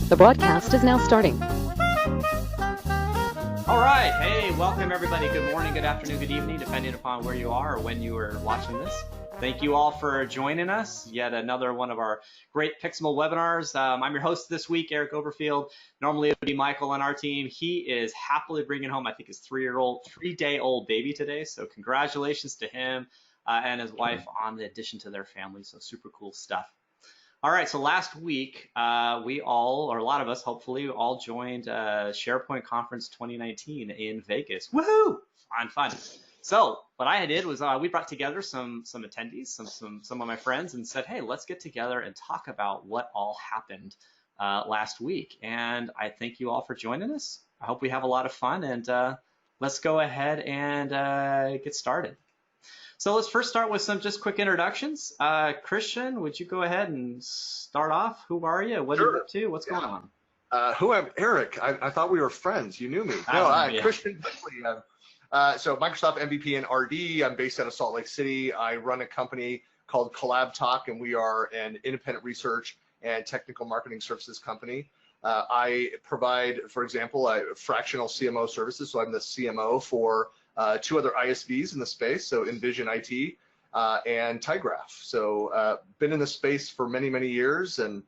The broadcast is now starting. All right. Hey, welcome everybody. Good morning, good afternoon, good evening, depending upon where you are or when you are watching this. Thank you all for joining us. Yet another one of our great PixelMill webinars. I'm your host this week, Eric Overfield. Normally it would be Michael on our team. He is happily bringing home, I think, his three-day-old baby today. So congratulations to him and his wife on the addition to their family. So super cool stuff. All right, so last week, we all, or a lot of us, hopefully, all joined SharePoint Conference 2019 in Vegas. Woohoo! Fun. So what I did was we brought together some attendees, some of my friends, and said, hey, let's get together and talk about what all happened last week. And I thank you all for joining us. I hope we have a lot of fun, and let's go ahead and get started. So let's first start with some just quick introductions. Christian, would you go ahead and start off? Who are you? What are you up to? What's going on? I'm Eric. I thought we were friends. You knew me. Yeah. Christian. So Microsoft MVP and RD. I'm based out of Salt Lake City. I run a company called Collab Talk, and we are an independent research and technical marketing services company. I provide, for example, fractional CMO services. So I'm the CMO for two other ISVs in the space, so Envision IT and Tygraph. So been in the space for many, many years, and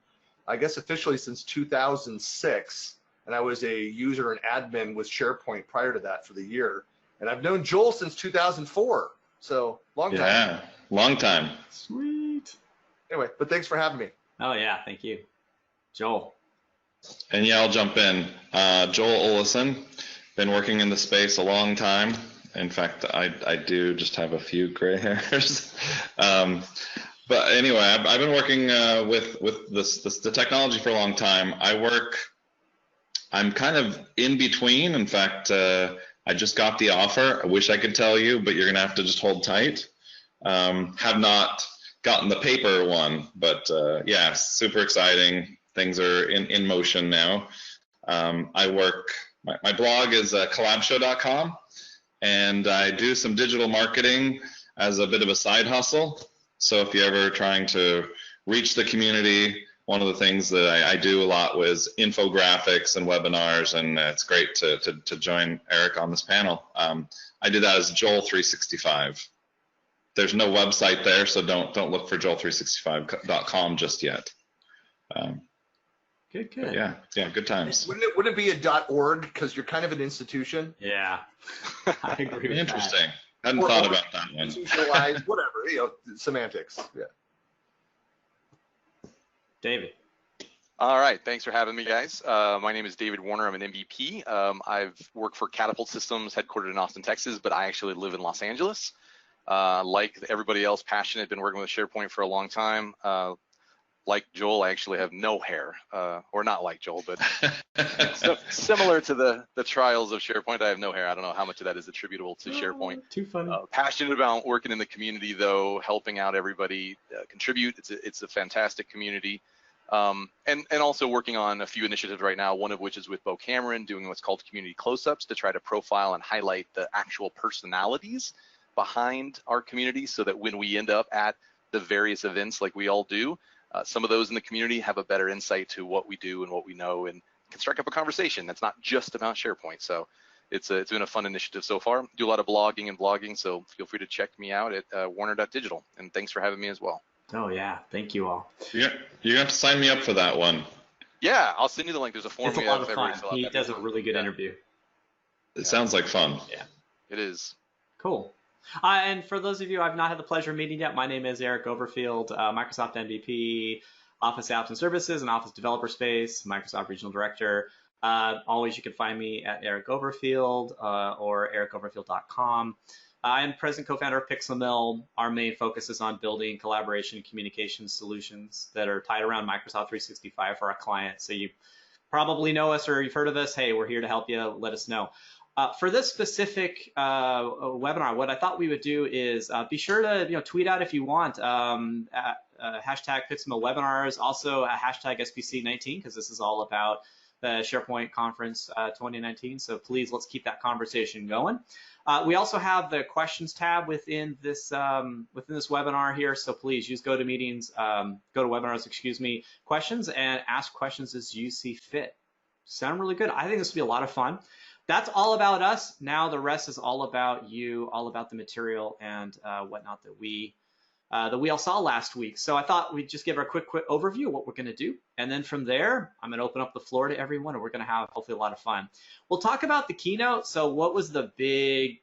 I guess officially since 2006, and I was a user and admin with SharePoint prior to that for the year. And I've known Joel since 2004, so long time. Yeah, long time. Sweet. Anyway, but thanks for having me. Oh, yeah, thank you. Joel. And yeah, I'll jump in. Joel Olison, been working in the space a long time. In fact, I do just have a few gray hairs. But anyway, I've been working with the technology for a long time. I'm kind of in between. In fact, I just got the offer. I wish I could tell you, but you're going to have to just hold tight. Have not gotten the paper one, but yeah, super exciting. Things are in motion now. I work, my blog is collabshow.com. And I do some digital marketing as a bit of a side hustle. So if you're ever trying to reach the community, one of the things that I do a lot was infographics and webinars, and it's great to join Eric on this panel. I do that as Joel365. There's no website there, so don't look for Joel365.com just yet. Good. Yeah, good times. Wouldn't it be a .org because you're kind of an institution? Yeah, I agree with Interesting. Hadn't thought about that one. Institutionalized, whatever, semantics. Yeah. David. All right, thanks for having me, guys. My name is David Warner. I'm an MVP. I've worked for Catapult Systems, headquartered in Austin, Texas, but I actually live in Los Angeles. Like everybody else, passionate, been working with SharePoint for a long time. Like Joel, I actually have no hair, or not like Joel, but so similar to the trials of SharePoint, I have no hair. I don't know how much of that is attributable to SharePoint. Too funny. Passionate about working in the community, though, helping out everybody contribute. It's a fantastic community, and also working on a few initiatives right now. One of which is with Bo Cameron, doing what's called community close-ups to try to profile and highlight the actual personalities behind our community, so that when we end up at the various events like we all do, some of those in the community have a better insight to what we do and what we know, and can strike up a conversation that's not just about SharePoint. So it's been a fun initiative so far. Do a lot of blogging and vlogging, so feel free to check me out at warner.digital. And thanks for having me as well. Oh, yeah. Thank you all. Yeah, you have to sign me up for that one. Yeah, I'll send you the link. There's a form. It's a lot of fun. He does a really good interview. It sounds like fun. Yeah. It is. Cool. And for those of you I've not had the pleasure of meeting yet, my name is Eric Overfield, Microsoft MVP, Office Apps and Services, and Office Developer Space, Microsoft Regional Director. Always you can find me at Eric Overfield or ericoverfield.com. I am president co-founder of PixelMill. Our main focus is on building collaboration and communication solutions that are tied around Microsoft 365 for our clients. So you probably know us or you've heard of us. Hey, we're here to help you. Let us know. For this specific webinar, what I thought we would do is be sure to tweet out if you want hashtag PixelMill Webinars, also a hashtag SPCNA, because this is all about the SharePoint Conference 2019. So please, let's keep that conversation going. We also have the questions tab within this webinar here. So please use go to webinars, excuse me, questions, and ask questions as you see fit. Sound really good. I think this will be a lot of fun. That's all about us. Now the rest is all about you, all about the material and whatnot that we all saw last week. So I thought we'd just give a quick overview of what we're going to do. And then from there, I'm going to open up the floor to everyone, and we're going to have hopefully a lot of fun. We'll talk about the keynote. So what was the big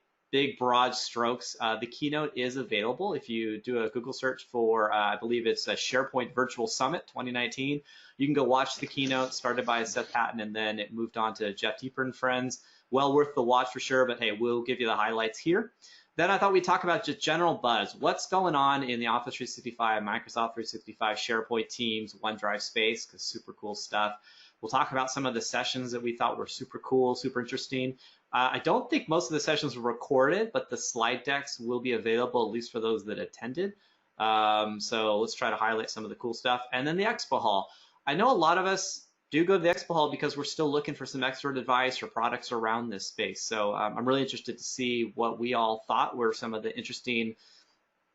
broad strokes? The keynote is available. If you do a Google search for, I believe it's a SharePoint Virtual Summit 2019, you can go watch the keynote started by Seth Patton, and then it moved on to Jeff Teeper and friends. Well worth the watch for sure, but hey, we'll give you the highlights here. Then I thought we'd talk about just general buzz. What's going on in the Office 365, Microsoft 365, SharePoint Teams, OneDrive space, because super cool stuff. We'll talk about some of the sessions that we thought were super cool, super interesting. I don't think most of the sessions were recorded, but the slide decks will be available, at least for those that attended. So let's try to highlight some of the cool stuff. And then the Expo Hall. I know a lot of us do go to the Expo Hall because we're still looking for some expert advice or products around this space. So I'm really interested to see what we all thought were some of the interesting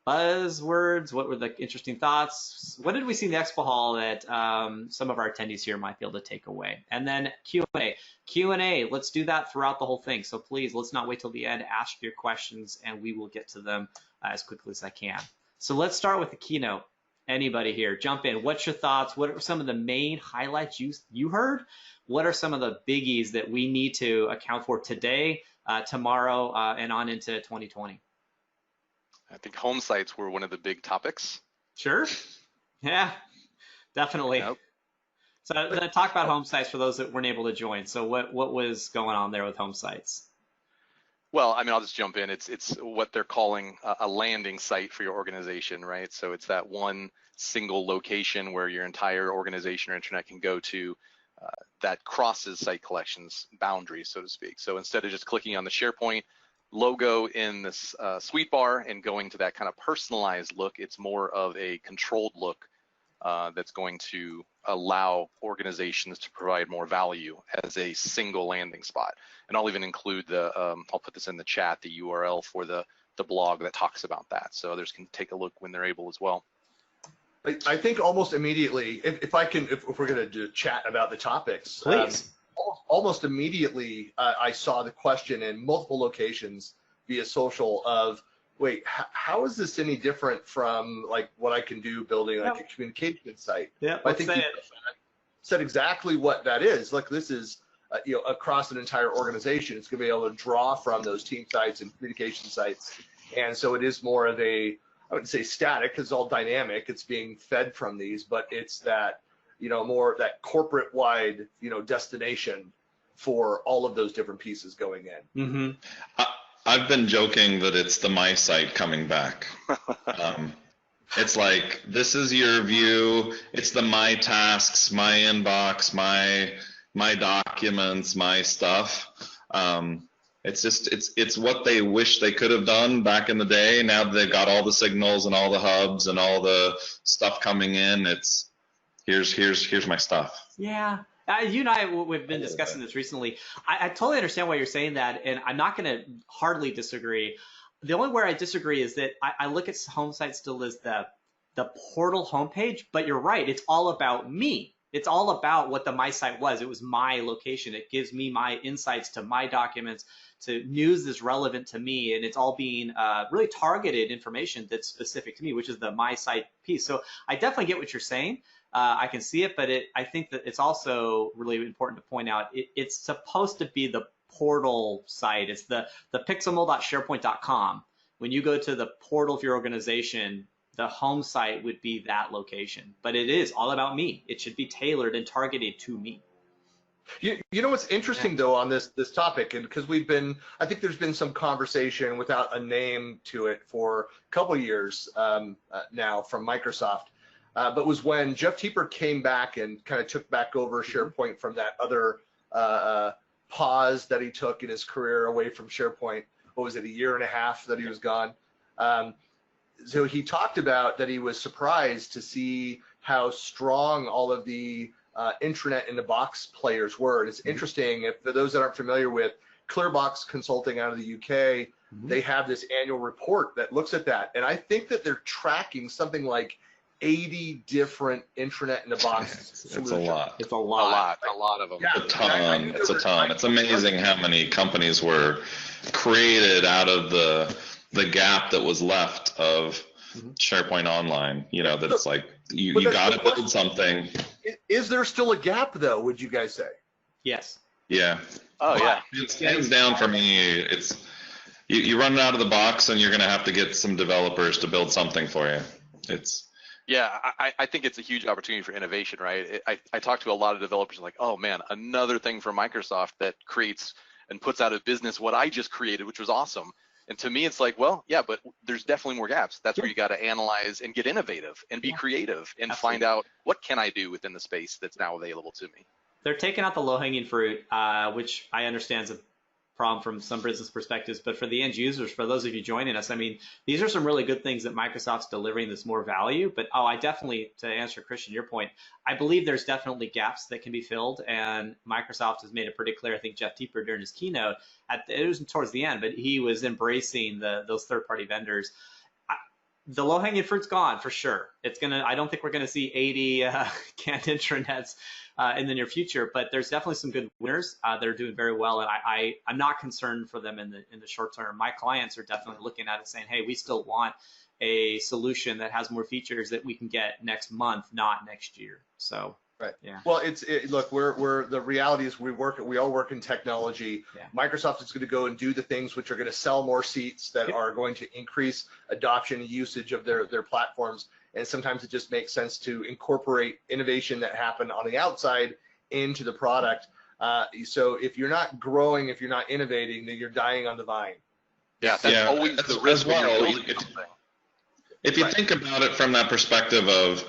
buzzwords. What were the interesting thoughts? What did we see in the Expo Hall that some of our attendees here might be able to take away? And then Q&A. Q&A, let's do that throughout the whole thing. So please, let's not wait till the end. Ask your questions, and we will get to them as quickly as I can. So let's start with the keynote. Anybody here, jump in. What's your thoughts? What are some of the main highlights you heard? What are some of the biggies that we need to account for today, tomorrow, and on into 2020? I think home sites were one of the big topics. Sure. Yeah, definitely. Yep. So talk about home sites for those that weren't able to join. So what was going on there with home sites? Well, I mean, I'll just jump in. It's what they're calling a landing site for your organization, right? So it's that one single location where your entire organization or internet can go to that crosses site collections boundaries, so to speak. So instead of just clicking on the SharePoint logo in this suite bar and going to that kind of personalized look, it's more of a controlled look that's going to allow organizations to provide more value as a single landing spot. And I'll even include the, I'll put this in the chat, the URL for the blog that talks about that. So others can take a look when they're able as well. I think almost immediately, if we're going to chat about the topics, please. Almost immediately, I saw the question in multiple locations via social of, wait, how is this any different from like what I can do building like a communication site? Yeah, I think you said exactly what that is. Like this is across an entire organization. It's going to be able to draw from those team sites and communication sites, and so it is more of a, I wouldn't say static because it's all dynamic. It's being fed from these, but it's that more that corporate wide destination for all of those different pieces going in. Mm-hmm. I've been joking that it's the My Site coming back. It's like, this is your view. It's the My Tasks, My Inbox, My Documents, My Stuff. It's just, it's what they wish they could have done back in the day. Now that they've got all the signals and all the hubs and all the stuff coming in, it's here's my stuff. Yeah. You and I, we've been discussing this recently. I totally understand why you're saying that, and I'm not going to hardly disagree. The only where I disagree is that I look at home site still as the portal homepage, but you're right. It's all about me. It's all about what the My Site was. It was my location. It gives me my insights to my documents, to news that's relevant to me, and it's all being really targeted information that's specific to me, which is the My Site piece. So I definitely get what you're saying. I can see it, but I think that it's also really important to point out it's supposed to be the portal site. It's the pixelmill.sharepoint.com. When you go to the portal of your organization, the home site would be that location. But it is all about me. It should be tailored and targeted to me. You know what's interesting though on this topic, and because I think there's been some conversation without a name to it for a couple of years now from Microsoft. But was when Jeff Teeper came back and kind of took back over SharePoint from that other pause that he took in his career away from SharePoint. What was it, a year and a half that he was gone? So he talked about that he was surprised to see how strong all of the intranet in the box players were. And it's interesting, if for those that aren't familiar with Clearbox Consulting out of the UK, they have this annual report that looks at that. And I think that they're tracking something like 80 different intranet in the box. It's a lot. It's a lot. A lot of them. Yeah. A ton. It's a ton. It's amazing how many companies were created out of the gap that was left of SharePoint Online. You know, that's like you got to build something. Is there still a gap though? Would you guys say? Yes. Yeah. Oh yeah. It's hands down for me. It's you run it out of the box, and you're going to have to get some developers to build something for you. Yeah, I think it's a huge opportunity for innovation, right? I talk to a lot of developers like, oh man, another thing from Microsoft that creates and puts out of business what I just created, which was awesome. And to me, it's like, well, yeah, but there's definitely more gaps. That's where you got to analyze and get innovative and be creative and find out what can I do within the space that's now available to me. They're taking out the low-hanging fruit, which I understand is a problem from some business perspectives, but for the end users, for those of you joining us, I mean, these are some really good things that Microsoft's delivering that's more value. But I definitely, to answer Christian, your point, I believe there's definitely gaps that can be filled, and Microsoft has made it pretty clear. I think Jeff Teeper during his keynote, it was towards the end, but he was embracing those third-party vendors. The low-hanging fruit's gone for sure. I don't think we're gonna see 80 canned intranets in the near future, but there's definitely some good winners that are doing very well, and I'm not concerned for them in the short term. My clients are definitely looking at it saying, hey, we still want a solution that has more features that we can get next month, not next year. So right. Yeah. Well, look, we're the reality is we all work in technology. Yeah. Microsoft is going to go and do the things which are going to sell more seats that are going to increase adoption and usage of their platforms. And sometimes it just makes sense to incorporate innovation that happened on the outside into the product. So if you're not growing, if you're not innovating, then you're dying on the vine. Yeah, that's always the risk when you're creating something. If you think about it from that perspective of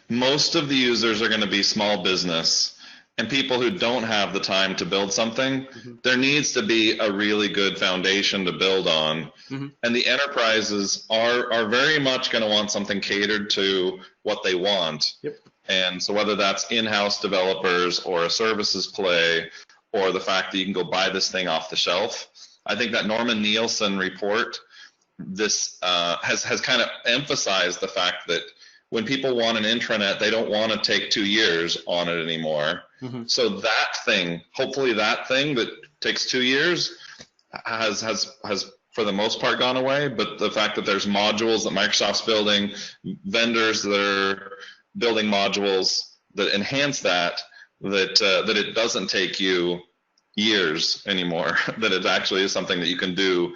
most of the users are going to be small business and people who don't have the time to build something, there needs to be a really good foundation to build on. And the enterprises are very much going to want something catered to what they want. And so whether that's in-house developers or a services play or the fact that you can go buy this thing off the shelf, I think that Norman Nielsen report, this has kind of emphasized the fact that when people want an intranet, they don't want to take 2 years on it anymore. So that thing, hopefully that thing that takes 2 years has for the most part gone away. But the fact that there's modules that Microsoft's building, vendors that are building modules that enhance that it doesn't take you years anymore, that it actually is something that you can do,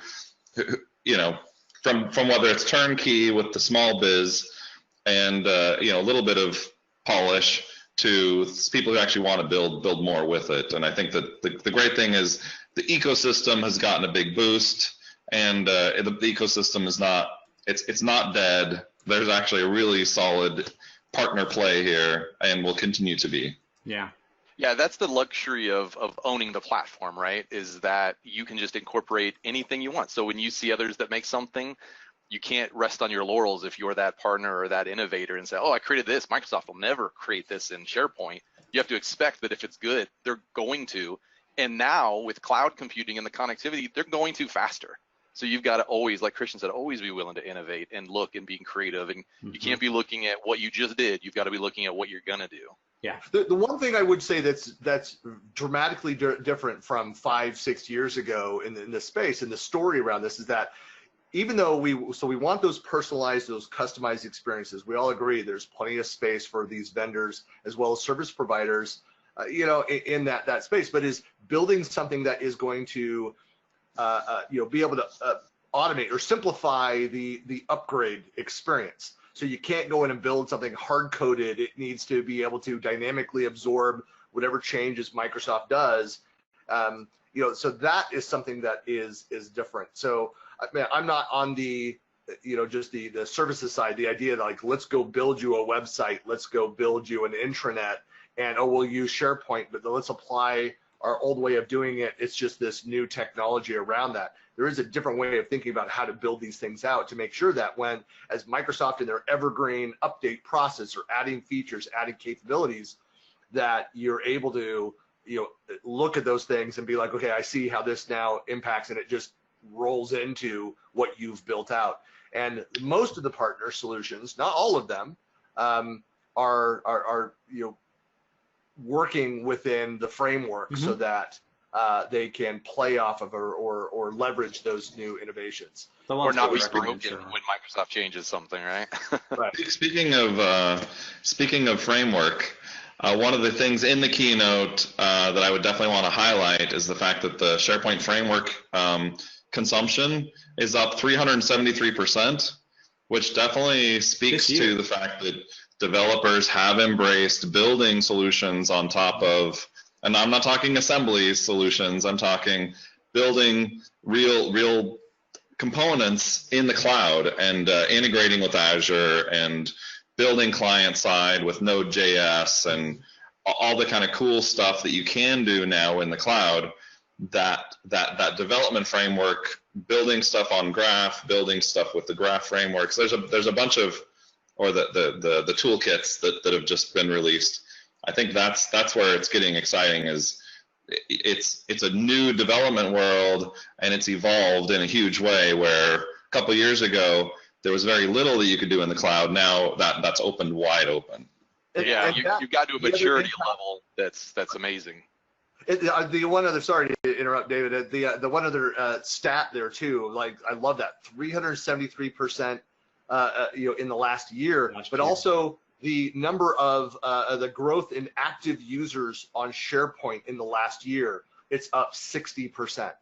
you know, from whether it's turnkey with the small biz and you know, a little bit of polish to people who actually want to build more with it. And I think that the great thing is the ecosystem has gotten a big boost, and the ecosystem is not it's not dead. There's actually a really solid partner play here, and will continue to be. Yeah, that's the luxury of owning the platform, right? Is that you can just incorporate anything you want. So when you see others that make something, you can't rest on your laurels if you're that partner or that innovator and say, oh, I created this. Microsoft will never create this in SharePoint. You have to expect that if it's good, they're going to. And now with cloud computing and the connectivity, they're going to faster. So you've got to always, like Christian said, always be willing to innovate and look and be creative. And you can't be looking at what you just did. You've got to be looking at what you're going to do. Yeah. The one thing I would say that's dramatically different from 5-6 years ago in the space, and the story around this, is that even though we want those personalized, those customized experiences, we all agree there's plenty of space for these vendors as well as service providers, you know, in that space, but is building something that is going to, you know, be able to automate or simplify the upgrade experience. So you can't go in and build something hard-coded. It needs to be able to dynamically absorb whatever changes Microsoft does. You know, so that is something that is different. So I'm not on the, you know, just the services side, the idea that like, let's go build you a website, let's go build you an intranet, and oh, we'll use SharePoint, but let's apply our old way of doing it. It's just this new technology around that. There is a different way of thinking about how to build these things out to make sure that when, as Microsoft in their evergreen update process or adding features, adding capabilities, that you're able to, look at those things and be like, okay, I see how this now impacts, and it just rolls into what you've built out. And most of the partner solutions, not all of them, are working within the framework so that they can play off of or leverage those new innovations. Or not be broken when Microsoft changes something, right? Right. Speaking of framework, one of the things in the keynote that I would definitely want to highlight is the fact that the SharePoint framework consumption is up 373%, which definitely speaks to the fact that developers have embraced building solutions on top of, and I'm not talking assembly solutions, I'm talking building real components in the cloud and integrating with Azure and building client side with Node.js and all the kind of cool stuff that you can do now in the cloud. That development framework, building stuff on Graph, building stuff with the Graph frameworks. There's a bunch of, or the toolkits that have just been released. I think that's where it's getting exciting. Is it's a new development world, and it's evolved in a huge way. Where a couple of years ago there was very little that you could do in the cloud. Now that's opened wide open. Yeah, you've got to a maturity level that's amazing. The one other, sorry to interrupt, David. The one other stat there too. Like, I love that 373%, in the last year, but also the number of the growth in active users on SharePoint in the last year. It's up 60%.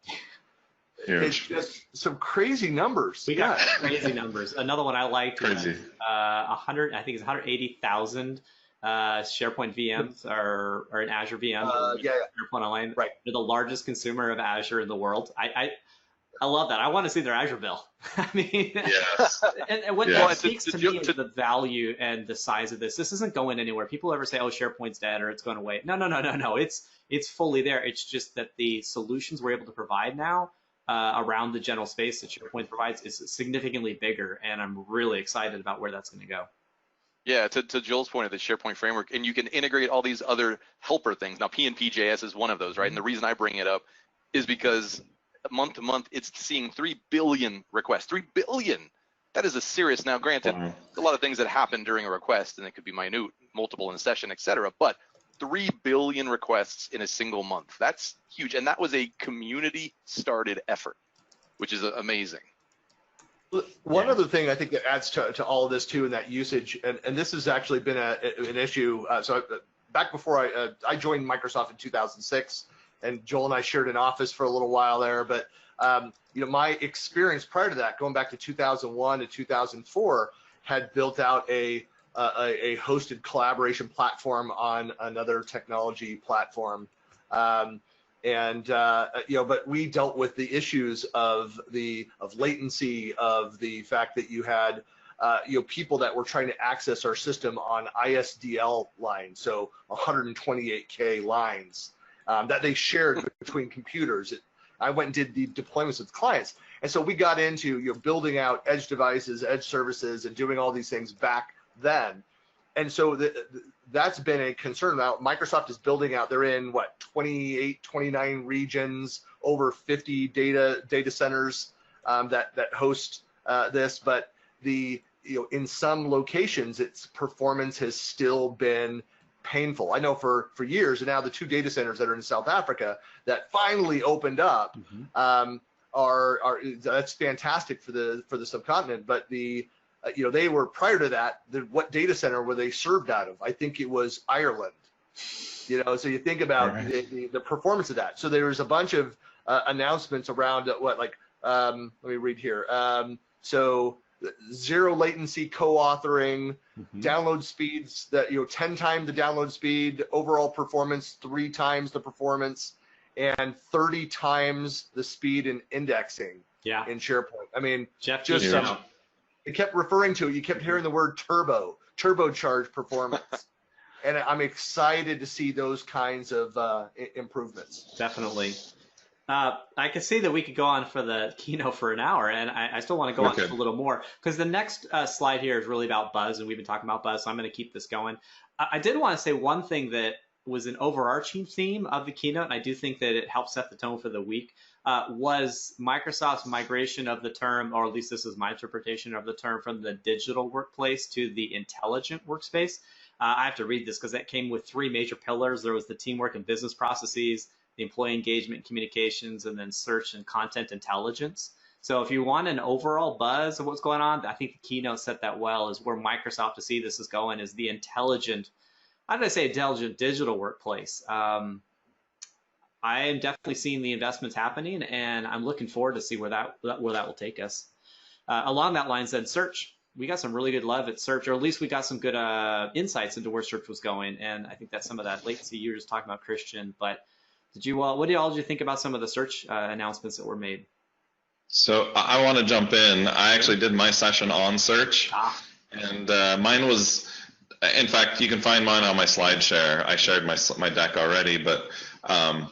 It's just some crazy numbers. We got crazy numbers. Another one I liked. Crazy. 100. I think it's 180,000. SharePoint VMs are in Azure VMs. SharePoint Online. Right. They're the largest consumer of Azure in the world. I love that. I want to see their Azure bill. I mean, yes. and what that speaks to me is the value and the size of this. This isn't going anywhere. People ever say, "Oh, SharePoint's dead" or "It's going away." No. It's fully there. It's just that the solutions we're able to provide now around the general space that SharePoint provides is significantly bigger, and I'm really excited about where that's going to go. Yeah, to Joel's point of the SharePoint framework, and you can integrate all these other helper things. Now, PnP.js is one of those, right? And the reason I bring it up is because month to month, it's seeing 3 billion requests. 3 billion. That is a serious. Now, granted, there's a lot of things that happen during a request, and it could be minute, multiple in a session, etc. But 3 billion requests in a single month. That's huge, and that was a community-started effort, which is amazing. One other thing I think that adds to all of this too, in that usage, and this has actually been an issue. So back before I joined Microsoft in 2006, and Joel and I shared an office for a little while there. But my experience prior to that, going back to 2001 to 2004, had built out a hosted collaboration platform on another technology platform. But we dealt with the issues of latency, of the fact that you had people that were trying to access our system on ISDL lines, so 128K lines that they shared between computers. I went and did the deployments with clients, and so we got into building out edge devices, edge services, and doing all these things back then. And so that's been a concern. Now Microsoft is building out, they're in 28, 29 regions, over 50 data centers that host this, but in some locations its performance has still been painful. I know for years, and now the 2 data centers that are in South Africa that finally opened up are that's fantastic for the subcontinent, but they were, prior to that, what data center were they served out of? I think it was Ireland. So you think about the performance of that. So there was a bunch of announcements around let me read here. So zero latency co-authoring, download speeds that 10 times the download speed, overall performance 3 times the performance, and 30 times the speed in indexing in SharePoint. I mean, Jeff, it kept referring to it. You kept hearing the word turbocharged performance. And I'm excited to see those kinds of improvements. Definitely. I can see that we could go on for the keynote for an hour, and I still want to go on just a little more, because the next slide here is really about buzz, and we've been talking about buzz, so I'm going to keep this going. I did want to say one thing that was an overarching theme of the keynote, and I do think that it helped set the tone for the week, was Microsoft's migration of the term, or at least this is my interpretation of the term, from the digital workplace to the intelligent workspace. I have to read this because that came with three major pillars. There was the teamwork and business processes, the employee engagement and communications, and then search and content intelligence. So if you want an overall buzz of what's going on, I think the keynote set that well, is where Microsoft to see this is going is the intelligent, how did I say intelligent digital workplace? I am definitely seeing the investments happening, and I'm looking forward to see where that will take us. Along that line, then search. We got some really good love at search, or at least we got some good insights into where search was going, and I think that's some of that latency you were just talking about, Christian. But did you what did you think about some of the search announcements that were made? So I want to jump in. I actually did my session on search, and mine was, in fact, you can find mine on my slide share. I shared my deck already, but I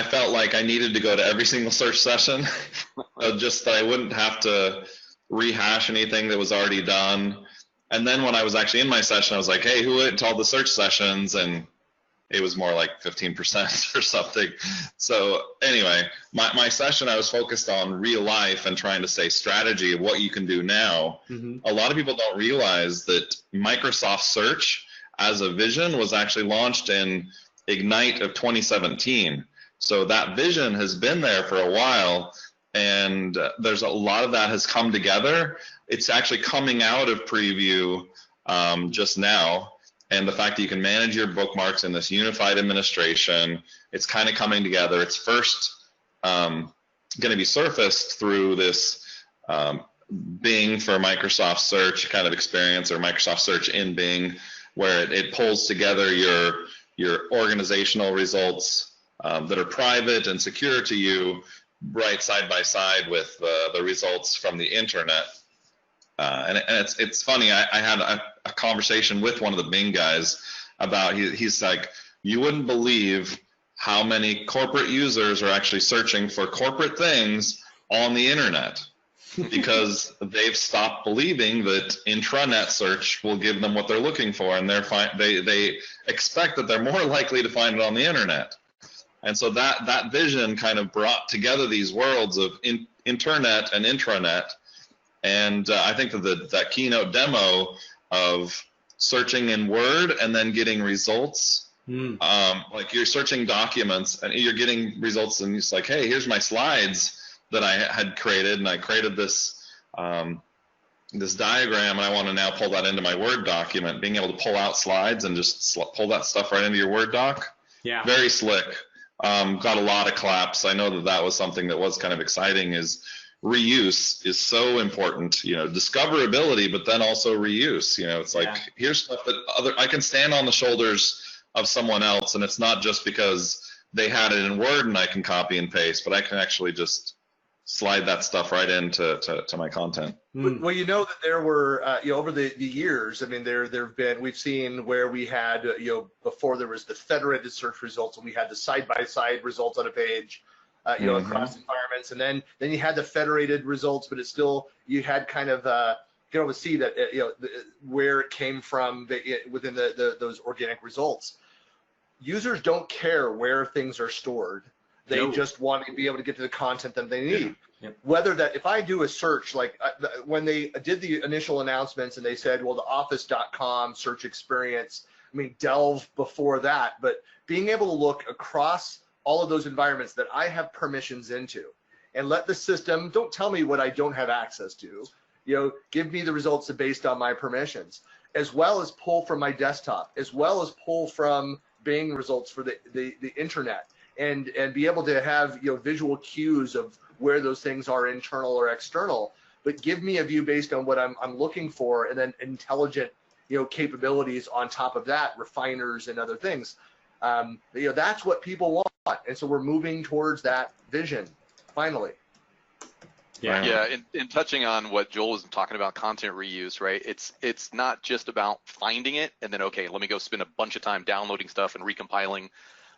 felt like I needed to go to every single search session, just that I wouldn't have to rehash anything that was already done. And then when I was actually in my session, I was like, hey, who went to all the search sessions? And it was more like 15% or something. So anyway, my session, I was focused on real life and trying to say strategy of what you can do now. A lot of people don't realize that Microsoft Search as a vision was actually launched in Ignite of 2017. So that vision has been there for a while, and there's a lot of that has come together. It's actually coming out of preview just now. And the fact that you can manage your bookmarks in this unified administration, it's kind of coming together. It's first going to be surfaced through this Bing for Microsoft Search kind of experience, or Microsoft Search in Bing, where it pulls together your organizational results that are private and secure to you, right side by side with the results from the internet. And it's funny, I had a conversation with one of the Bing guys about, he's like, you wouldn't believe how many corporate users are actually searching for corporate things on the internet because they've stopped believing that intranet search will give them what they're looking for, and they expect that they're more likely to find it on the internet. And so that vision kind of brought together these worlds of internet and intranet. And I think that that keynote demo of searching in Word and then getting results, like you're searching documents and you're getting results, and it's like, hey, here's my slides that I had created, and I created this this diagram, and I want to now pull that into my Word document. Being able to pull out slides and just pull that stuff right into your Word doc, very slick. Got a lot of claps. I know that was something that was kind of exciting. Is reuse is so important, discoverability, but then also reuse. It's like, here's stuff that I can stand on the shoulders of someone else, and it's not just because they had it in Word and I can copy and paste, but I can actually just slide that stuff right into my content. Well, that there were, over the years, I mean, there've been, we've seen where we had, before there was the federated search results, and we had the side-by-side results on a page, across environments, and then you had the federated results, but it's still, you had kind of, you can always see that, where it came from within those organic results. Users don't care where things are stored. They just want to be able to get to the content that they need. Whether that, if I do a search, like when they did the initial announcements and they said, well, the office.com search experience, I mean, delve before that, but being able to look across all of those environments that I have permissions into and let the system, don't tell me what I don't have access to, give me the results based on my permissions, as well as pull from my desktop, as well as pull from Bing results for the internet. And be able to have visual cues of where those things are internal or external, but give me a view based on what I'm looking for, and then intelligent capabilities on top of that, refiners and other things. That's what people want, and so we're moving towards that vision finally. In touching on what Joel was talking about, content reuse, right? It's not just about finding it and then, okay, let me go spend a bunch of time downloading stuff and recompiling.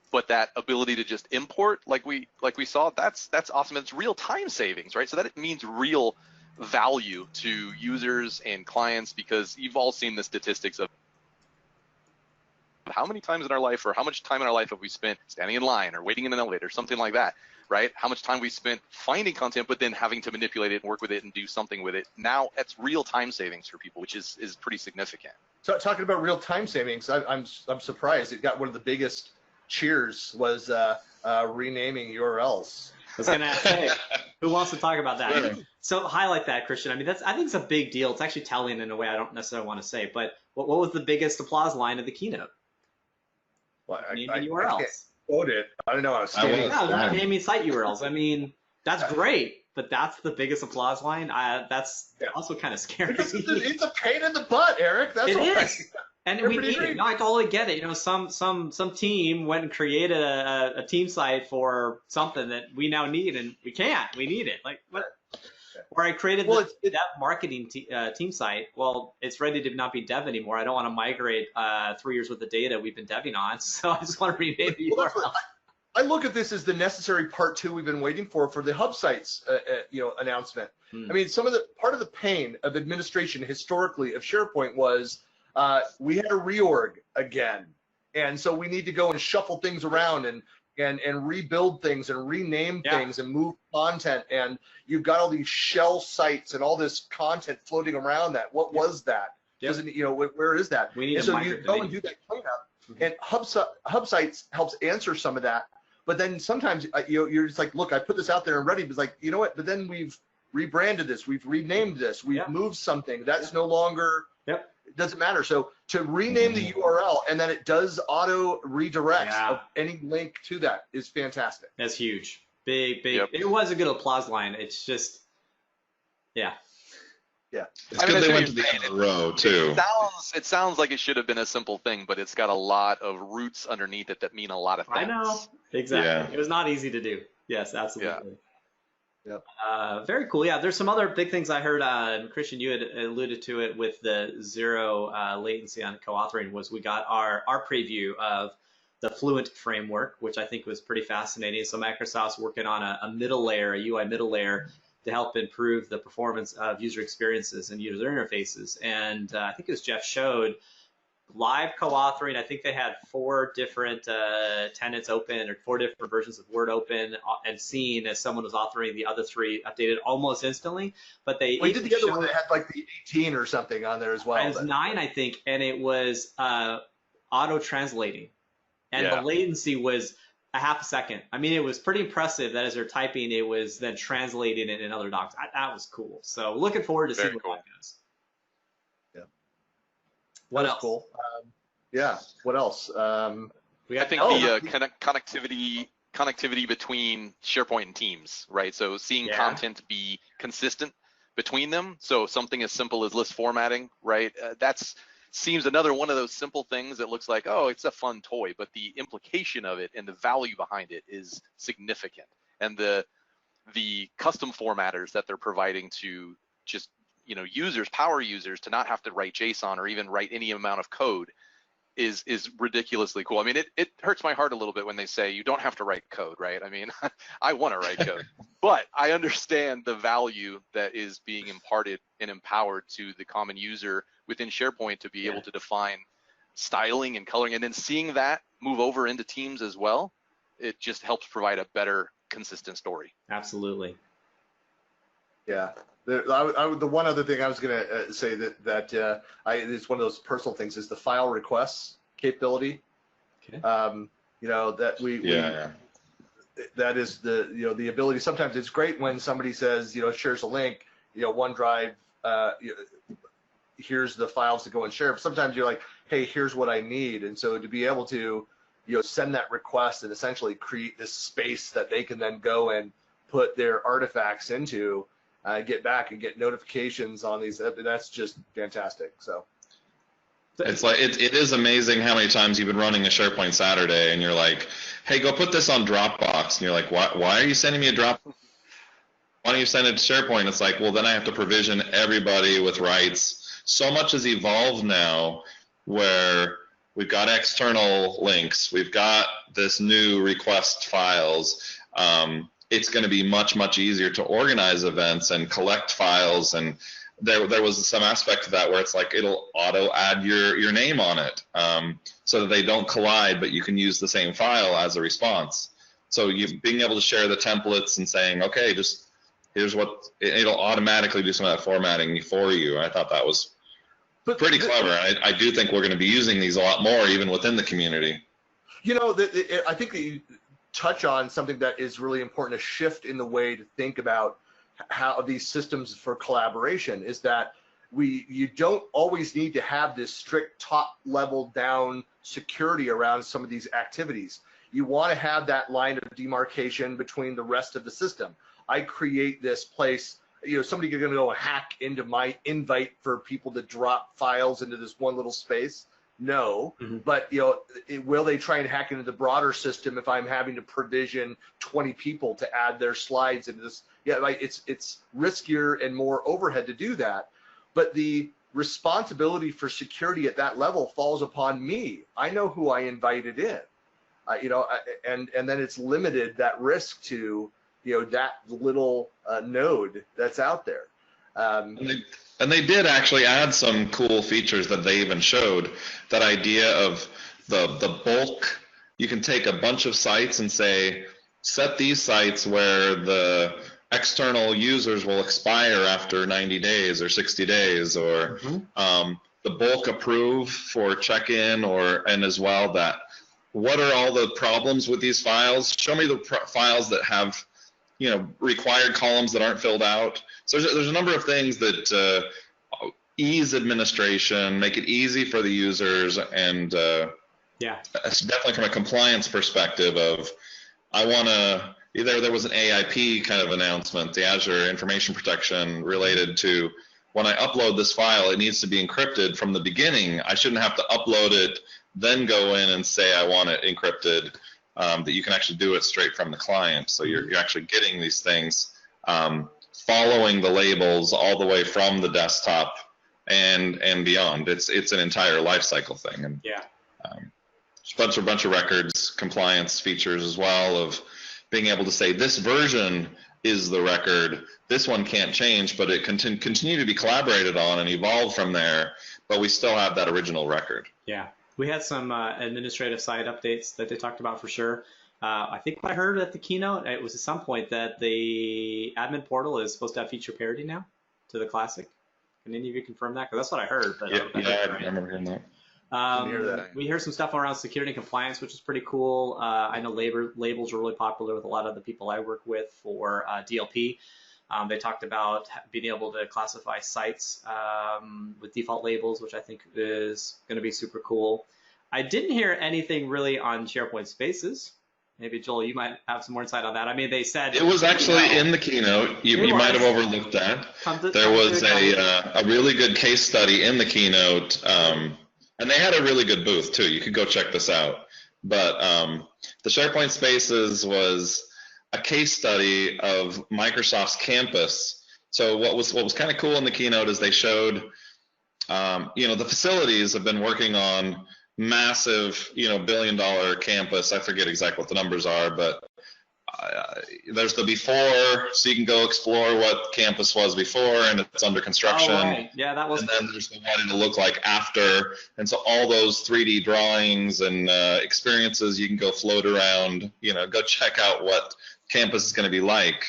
But that ability to just import, like we saw, that's awesome. It's real time savings, right? So that it means real value to users and clients, because you've all seen the statistics of how many times in our life, or how much time in our life have we spent standing in line or waiting in an elevator, something like that, right? How much time we spent finding content, but then having to manipulate it and work with it and do something with it. Now it's real time savings for people, which is pretty significant. So talking about real time savings, I'm surprised it got one of the biggest cheers was renaming URLs. I was gonna say, who wants to talk about that? Sure. So highlight that, Christian. I mean, I think it's a big deal. It's actually telling in a way I don't necessarily want to say. But what was the biggest applause line of the keynote? Well, Naming I URLs. can't quote it. I don't know how to say it. Yeah, naming site URLs. I mean, that's great, but that's the biggest applause line. That's also kind of scary. Because it's a pain in the butt, Eric. That's it why. is. And we need it. No, I totally get it. You know, some team went and created a team site for something that we now need, and we can't. We need it. Like what? Or I created the dev marketing team site. Well, it's ready to not be dev anymore. I don't want to migrate 3 years worth of data we've been deving on, so I just want to rename the URL. I look at this as the necessary part 2 we've been waiting for the hub sites, announcement. I mean, part of the pain of administration historically of SharePoint was we had a reorg again, and so we need to go and shuffle things around and rebuild things and rename things and move content, and you've got all these shell sites and all this content floating around that. What was that? Doesn't where is that? We need and to so you go and do that cleanup, and hub sites helps answer some of that. But then sometimes you're just like, look, I put this out there and ready, but it's like, you know what? But then we've rebranded this, we've renamed this, we've moved something that's no longer. It doesn't matter. So to rename the URL and then it does auto redirects of any link to that is fantastic. That's huge. Big. It was a good applause line. It's just, Yeah. It's good they went to the end of the row too. It sounds like it should have been a simple thing, but it's got a lot of roots underneath it that mean a lot of things. I know. Exactly. Yeah. It was not easy to do. Yes, absolutely. Yeah. Very cool. Yeah, there's some other big things I heard. Christian, you had alluded to it with the zero latency on co-authoring. Was we got our preview of the Fluent framework, which I think was pretty fascinating. So Microsoft's working on a middle layer, a UI middle layer, to help improve the performance of user experiences and user interfaces. And I think as Jeff showed, live co-authoring, I think they had 4 different tenants open, or 4 different versions of Word open, and seen as someone was authoring the other 3 updated almost instantly. But they did the other one that had like the 18 or something on there as well. It was 9, I think, and it was auto translating, and the latency was a half a second. I mean, it was pretty impressive that as they're typing, it was then translating it in other docs. That was cool. So looking forward to seeing what that goes. What else? Cool. What else? I think the connectivity between SharePoint and Teams, right? So seeing content be consistent between them. So something as simple as list formatting, right? That's seems another one of those simple things that looks like, oh, it's a fun toy, but the implication of it and the value behind it is significant. And the custom formatters that they're providing to just users, power users, to not have to write JSON or even write any amount of code is ridiculously cool. I mean, it hurts my heart a little bit when they say you don't have to write code, right? I mean, I want to write code, but I understand the value that is being imparted and empowered to the common user within SharePoint to be able to define styling and coloring, and then seeing that move over into Teams as well. It just helps provide a better, consistent story. Absolutely. Yeah. The one other thing I was going to say that it's one of those personal things is the file requests capability. Okay. That is the ability. Sometimes it's great when somebody says shares a link, OneDrive, here's the files to go and share. But sometimes you're like, hey, here's what I need, and so to be able to send that request and essentially create this space that they can then go and put their artifacts into. Get back and get notifications on these. That's just fantastic. So it's like it is amazing how many times you've been running a SharePoint Saturday and you're like, hey, go put this on Dropbox, and you're like, why are you sending me a Dropbox? Why don't you send it to SharePoint? It's like, well, then I have to provision everybody with rights. So much has evolved now where we've got external links, we've got this new request files. It's going to be much, much easier to organize events and collect files. And there was some aspect of that where it's like it'll auto add your name on it. so that they don't collide, but you can use the same file as a response. So you being able to share the templates and saying, okay, just here's what, it'll automatically do some of that formatting for you. I thought that was pretty clever. I do think we're going to be using these a lot more, even within the community. You know, I think that you touch on something that is really important, a shift in the way to think about how these systems for collaboration is that you don't always need to have this strict top level down security around some of these activities. You want to have that line of demarcation between the rest of the system. I create this place, you know, somebody going to go hack into my invite for people to drop files into this one little space. No, but you know, will they try and hack into the broader system if I'm having to provision 20 people to add their slides into this? Yeah, like it's riskier and more overhead to do that. But the responsibility for security at that level falls upon me. I know who I invited in, you know, and then it's limited that risk to, you know, that little node that's out there. And they did actually add some cool features that they even showed. That idea of the bulk. You can take a bunch of sites and say, set these sites where the external users will expire after 90 days or 60 days, or the bulk approve for check-in, and as well that what are all the problems with these files? Show me the files that have, you know, required columns that aren't filled out. So there's a number of things that ease administration, make it easy for the users, and it's definitely from a compliance perspective of, I want to, there was an AIP kind of announcement, the Azure Information Protection, related to when I upload this file, it needs to be encrypted from the beginning. I shouldn't have to upload it, then go in and say I want it encrypted, that you can actually do it straight from the client. So you're actually getting these things, following the labels all the way from the desktop and beyond. It's an entire life cycle thing. And a bunch of records, compliance features as well, of being able to say this version is the record, this one can't change, but it can continue to be collaborated on and evolve from there, but we still have that original record. Yeah, we had some administrative side updates that they talked about for sure. I think what I heard at the keynote, it was at some point that the admin portal is supposed to have feature parity now to the Classic. Can any of you confirm that? Because that's what I heard. But I remember hearing that. We hear some stuff around security and compliance, which is pretty cool. I know labels are really popular with a lot of the people I work with for DLP. They talked about being able to classify sites with default labels, which I think is going to be super cool. I didn't hear anything really on SharePoint Spaces. Maybe, Joel, you might have some more insight on that. I mean, they said it was actually in the keynote. You might have overlooked that. There was a really good case study in the keynote, and they had a really good booth too. You could go check this out. But the SharePoint Spaces was a case study of Microsoft's campus. So what was kind of cool in the keynote is they showed, you know, the facilities have been working on massive, you know, billion-dollar campus. I forget exactly what the numbers are, but there's the before, so you can go explore what campus was before, and it's under construction. Oh, right. Yeah, that was. And then there's the what it'll look like after, and so all those 3D drawings and experiences, you can go float around, you know, go check out what campus is going to be like.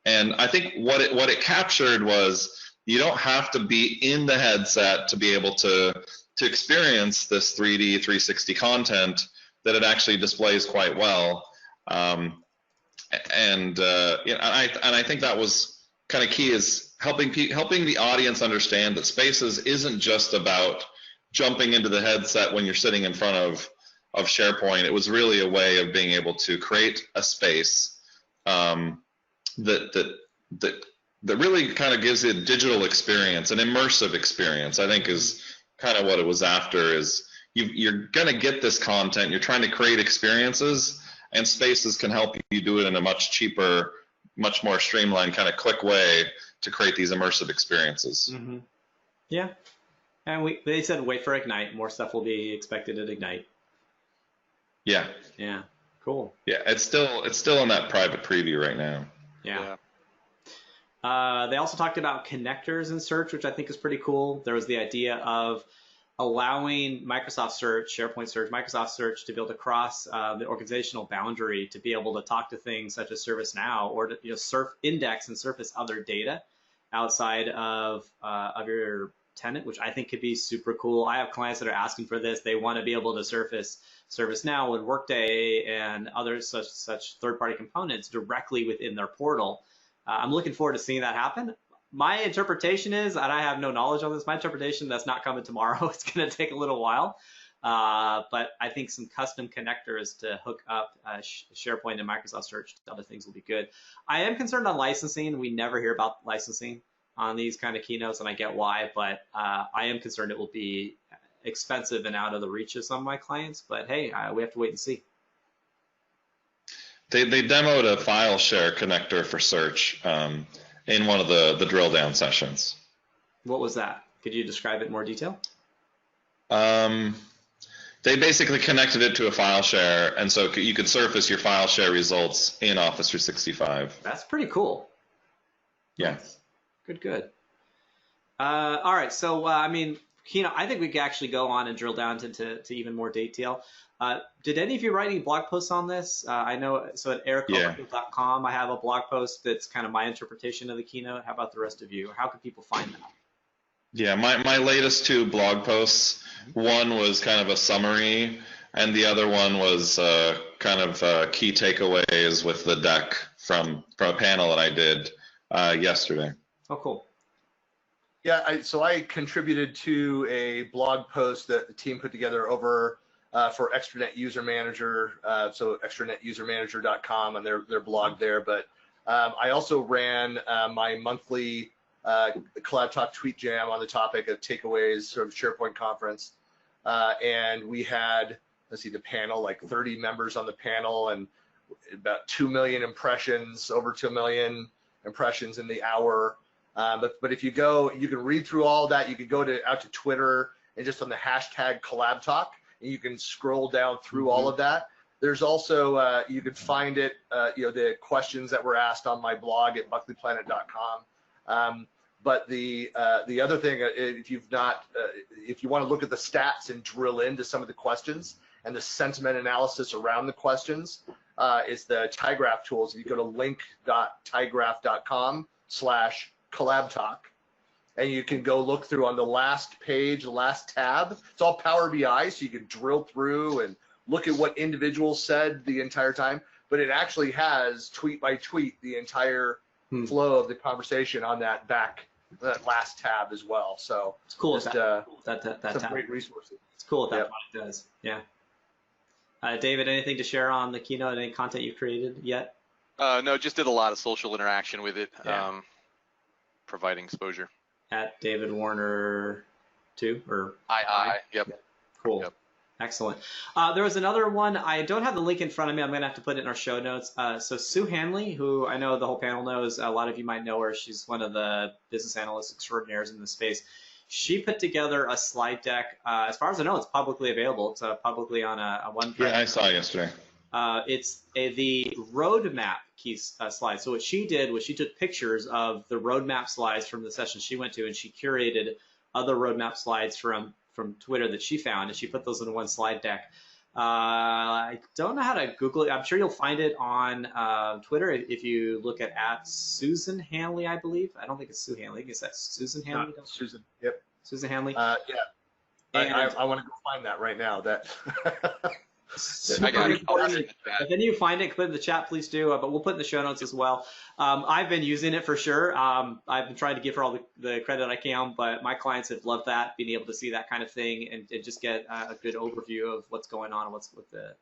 And I think what it captured was, you don't have to be in the headset to be able to experience this 3D 360 content, that it actually displays quite well. And I think that was kind of key, is helping the audience understand that Spaces isn't just about jumping into the headset when you're sitting in front of SharePoint. It was really a way of being able to create a space that really kind of gives it a digital experience, an immersive experience. I think is kind of what it was after. Is you're going to get this content, you're trying to create experiences, and Spaces can help you do it in a much cheaper, much more streamlined, kind of quick way to create these immersive experiences. Mm-hmm. Yeah, and they said wait for Ignite. More stuff will be expected at Ignite. Yeah. Yeah. Cool. Yeah, it's still in that private preview right now. Yeah. They also talked about connectors in search, which I think is pretty cool. There was the idea of allowing Microsoft Search, SharePoint Search, Microsoft Search to be able to cross the organizational boundary to be able to talk to things such as ServiceNow or to index and surface other data outside of your tenant, which I think could be super cool. I have clients that are asking for this. They want to be able to surface ServiceNow and Workday and other such third-party components directly within their portal. I'm looking forward to seeing that happen. My interpretation is, and I have no knowledge on this, my interpretation that's not coming tomorrow. It's going to take a little while. But I think some custom connectors to hook up SharePoint and Microsoft Search to other things will be good. I am concerned on licensing. We never hear about licensing on these kind of keynotes, and I get why, but I am concerned it will be expensive and out of the reach of some of my clients. But hey, we have to wait and see. They demoed a file share connector for search in one of the drill down sessions. What was that? Could you describe it in more detail? They basically connected it to a file share, and so you could surface your file share results in Office 365. That's pretty cool. Yeah. Nice. Good. All right, so I mean, Keynote, I think we could actually go on and drill down to even more detail. Did any of you write any blog posts on this? I know, so at ericcoverfield.com, I have a blog post that's kind of my interpretation of the keynote. How about the rest of you? How can people find that? Yeah, my latest 2 blog posts, one was kind of a summary, and the other one was kind of key takeaways with the deck from a panel that I did yesterday. Oh, cool. Yeah, so I contributed to a blog post that the team put together over for Extranet User Manager, so extranetusermanager.com and their blog there. But I also ran my monthly Collab Talk Tweet Jam on the topic of takeaways, sort of SharePoint conference. And we had, let's see, the panel, like 30 members on the panel and about 2 million impressions, over 2 million impressions in the hour. But if you go, you can read through all that. You can go out to Twitter and just on the hashtag Collab Talk, and you can scroll down through all of that. There's also, you can find it, the questions that were asked on my blog at buckleyplanet.com. But the other thing, if you want to look at the stats and drill into some of the questions and the sentiment analysis around the questions, is the tygraph tools. If you go to link.tygraph.com/collabtalk, and you can go look through on the last page, the last tab. It's all Power BI, so you can drill through and look at what individuals said the entire time. But it actually has tweet by tweet the entire flow of the conversation on that last tab as well. So it's cool. Just, that some tab. great resources. It's cool what that product does. Yeah. David, anything to share on the keynote? Any content you've created yet? No, just did a lot of social interaction with it, providing exposure. At David Warner 2 or Yep. Cool. Yep. Excellent. There was another one. I don't have the link in front of me. I'm going to have to put it in our show notes. So Sue Hanley, who I know the whole panel knows, a lot of you might know her. She's one of the business analysts extraordinaires in the space. She put together a slide deck. As far as I know, it's publicly available. It's publicly on a OneDrive. Yeah, I saw it yesterday. It's the roadmap slide. So what she did was she took pictures of the roadmap slides from the session she went to, and she curated other roadmap slides from Twitter that she found, and she put those in one slide deck. I don't know how to Google it. I'm sure you'll find it on Twitter if you look at Susan Hanley, I believe. I don't think it's Sue Hanley. Is that Susan Hanley? Susan. Yep. Susan Hanley. Yeah. I want to go find that right now. That. I got it. If any of you find it, put it in the chat, please do. But we'll put it in the show notes as well. I've been using it for sure. I've been trying to give her all the credit I can, but my clients have loved that, being able to see that kind of thing and just get a good overview of what's going on and what's with the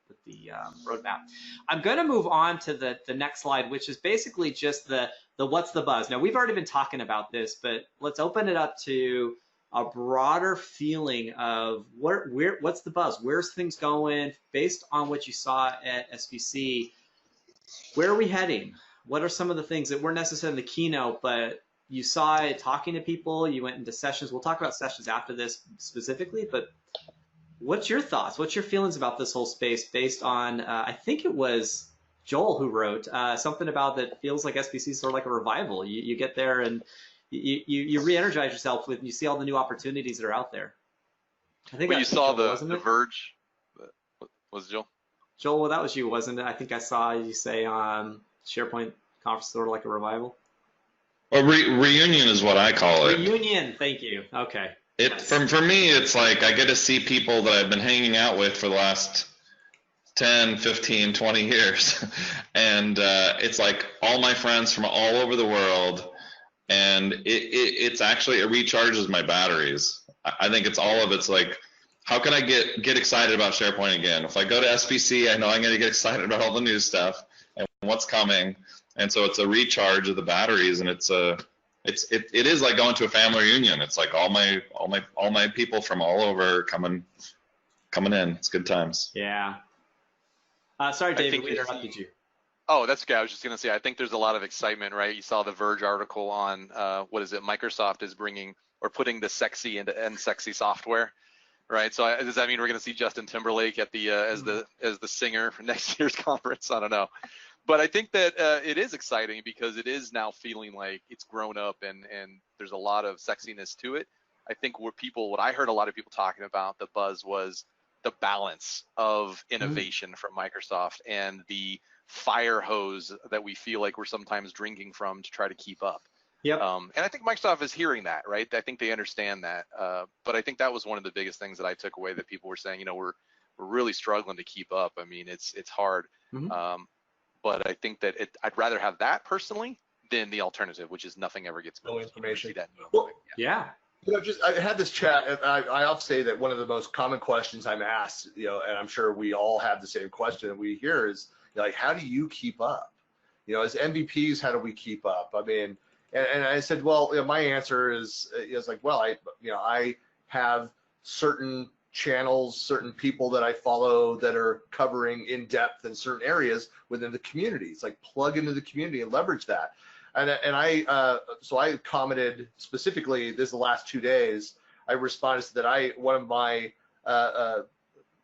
roadmap. I'm going to move on to the next slide, which is basically just the what's the buzz. Now, we've already been talking about this, but let's open it up to a broader feeling of what's the buzz, where's things going based on what you saw at SPC. Where are we heading? What are some of the things that weren't necessarily in the keynote, but you saw it talking to people, you went into sessions. We'll talk about sessions after this specifically, but what's your thoughts? What's your feelings about this whole space based on, I think it was Joel who wrote something about that feels like SPC is sort of like a revival. You get there and you re-energize yourself when you see all the new opportunities that are out there. I think Well, you saw Joel, wasn't the it? Verge. Was it Joel? Joel, well, that was you, wasn't it? I think I saw you say on SharePoint Conference sort of like a revival. Well, reunion is what I call it. Reunion, thank you. Okay. For me, it's like I get to see people that I've been hanging out with for the last 10, 15, 20 years. And it's like all my friends from all over the world. And it's actually, it recharges my batteries. I think it's like, how can I get excited about SharePoint again? If I go to SPC, I know I'm going to get excited about all the new stuff and what's coming. And so it's a recharge of the batteries, and it is like going to a family reunion. It's like all my people from all over coming in. It's good times. Yeah. Sorry, David, we interrupted you. Oh, that's okay. I was just going to say, I think there's a lot of excitement, right? You saw the Verge article on, what is it? Microsoft is bringing or putting the sexy into unsexy software, right? So does that mean we're going to see Justin Timberlake at the as the singer for next year's conference? I don't know. But I think that it is exciting because it is now feeling like it's grown up and there's a lot of sexiness to it. I think what I heard a lot of people talking about, the buzz was the balance of innovation from Microsoft and the fire hose that we feel like we're sometimes drinking from to try to keep up. Yep. And I think Microsoft is hearing that, right? I think they understand that. But I think that was one of the biggest things that I took away, that people were saying, we're really struggling to keep up. I mean, it's hard. But I think that I'd rather have that personally than the alternative, which is nothing ever gets moved. No information. Well, yeah. I had this chat, and I often say that one of the most common questions I'm asked, and I'm sure we all have the same question that we hear is, like, how do you keep up? As MVPs, how do we keep up? I mean, and I said, well, my answer is like, well, I have certain channels, certain people that I follow that are covering in depth in certain areas within the community. It's like plug into the community and leverage that. So I commented specifically the last 2 days. I responded that one of my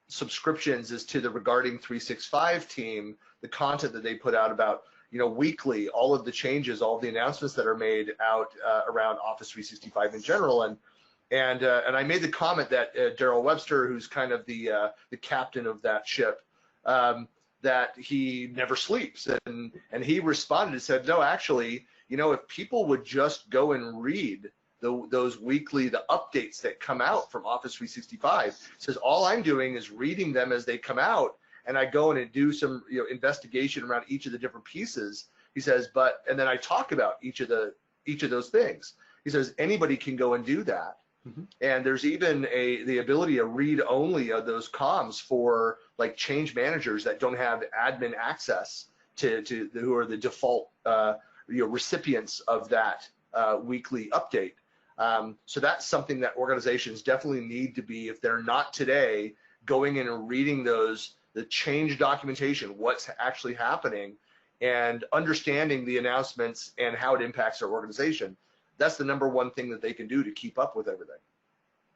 subscriptions is to the Regarding 365 team, the content that they put out about weekly, all of the changes, all of the announcements that are made out around Office 365 in general. And I made the comment that Daryl Webster, who's kind of the captain of that ship, that he never sleeps, and he responded and said, no, actually, if people would just go and read those weekly, the updates that come out from Office 365, says all I'm doing is reading them as they come out, and I go in and do some investigation around each of the different pieces. He says, and then I talk about each of those things. He says anybody can go and do that. And there's even the ability to read only of those comms for like change managers that don't have admin access to who are the default recipients of that weekly update. So that's something that organizations definitely need to be, if they're not today, going in and reading the change documentation, what's actually happening, and understanding the announcements and how it impacts their organization. That's the number one thing that they can do to keep up with everything.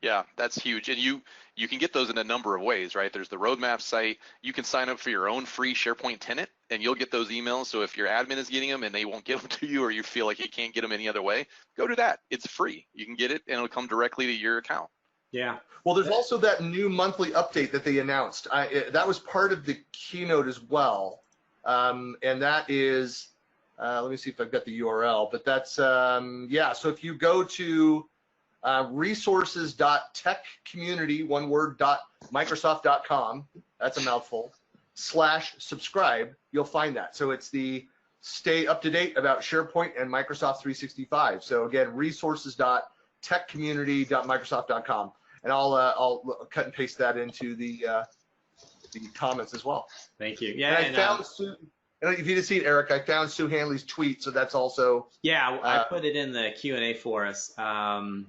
Yeah, that's huge. And you can get those in a number of ways, right? There's the roadmap site. You can sign up for your own free SharePoint tenant, and you'll get those emails. So if your admin is getting them and they won't give them to you, or you feel like you can't get them any other way, go to that. It's free. You can get it, and it'll come directly to your account. Yeah. Well, there's also that new monthly update that they announced. That was part of the keynote as well. And that is, let me see if I've got the URL, but that's, yeah, so if you go to resources.techcommunity, one word, .microsoft.com, that's a mouthful, /subscribe, you'll find that. So it's the stay up to date about SharePoint and Microsoft 365. So again, resources.techcommunity.microsoft.com. And I'll cut and paste that into the comments as well. Thank you. Yeah, and I found Sue, and if you didn't see it, Eric, I found Sue Hanley's tweet, so that's also. Yeah, I put it in the Q&A for us, and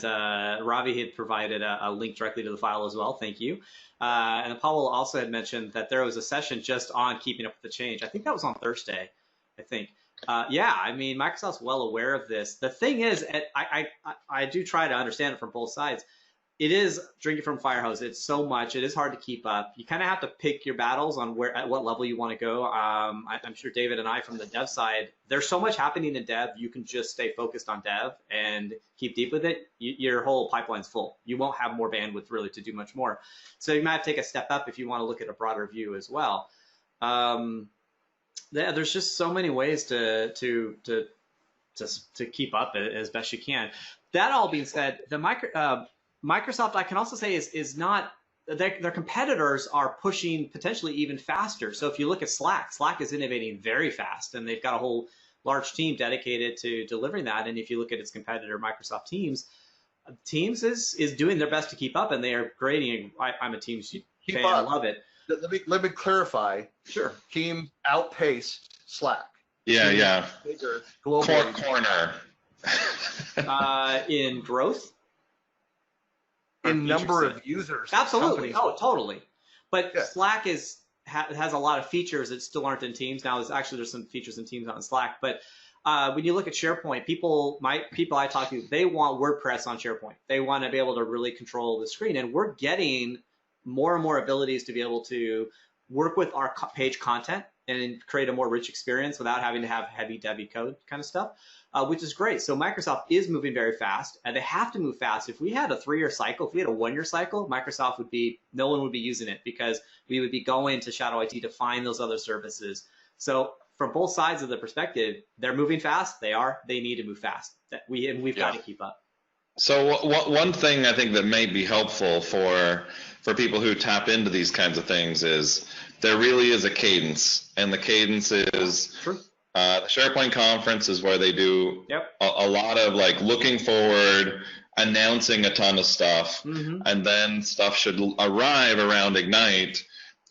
Ravi had provided a link directly to the file as well. Thank you. And Paul also had mentioned that there was a session just on keeping up with the change. I think that was on Thursday, I think. Yeah, I mean, Microsoft's well aware of this. The thing is, I do try to understand it from both sides. it is drinking from a fire hose. It's so much. It is hard to keep up. You kind of have to pick your battles on at what level you want to go. I'm sure David and I from the dev side, there's so much happening in dev. You can just stay focused on dev and keep deep with it. Your whole pipeline's full. You won't have more bandwidth really to do much more. So you might have to take a step up if you want to look at a broader view as well. There's just so many ways to keep up as best you can. That all being said, the Microsoft, I can also say, is not, their competitors are pushing potentially even faster. So if you look at Slack is innovating very fast, and they've got a whole large team dedicated to delivering that. And if you look at its competitor, Microsoft Teams is doing their best to keep up, and they are grading. I'm a Teams fan, I love it. Let me clarify. Sure. Teams outpace Slack. Yeah. Bigger globally. Corner. In growth? In number of users. Absolutely. Oh, totally. But yeah. Slack has a lot of features that still aren't in Teams. Now, there's some features in Teams not in Slack. But when you look at SharePoint, people I talk to, they want WordPress on SharePoint. They want to be able to really control the screen. And we're getting more and more abilities to be able to work with our page content and create a more rich experience without having to have heavy code kind of stuff, which is great. So Microsoft is moving very fast, and they have to move fast. If we had a 3-year cycle, if we had a 1-year cycle, Microsoft no one would be using it, because we would be going to Shadow IT to find those other services. So from both sides of the perspective, they're moving fast. They need to move fast. We've got to keep up. So one thing I think that may be helpful for people who tap into these kinds of things is there really is a cadence, and the cadence is True. The SharePoint conference is where they do Yep. a lot of like looking forward, announcing a ton of stuff, and then stuff should arrive around Ignite.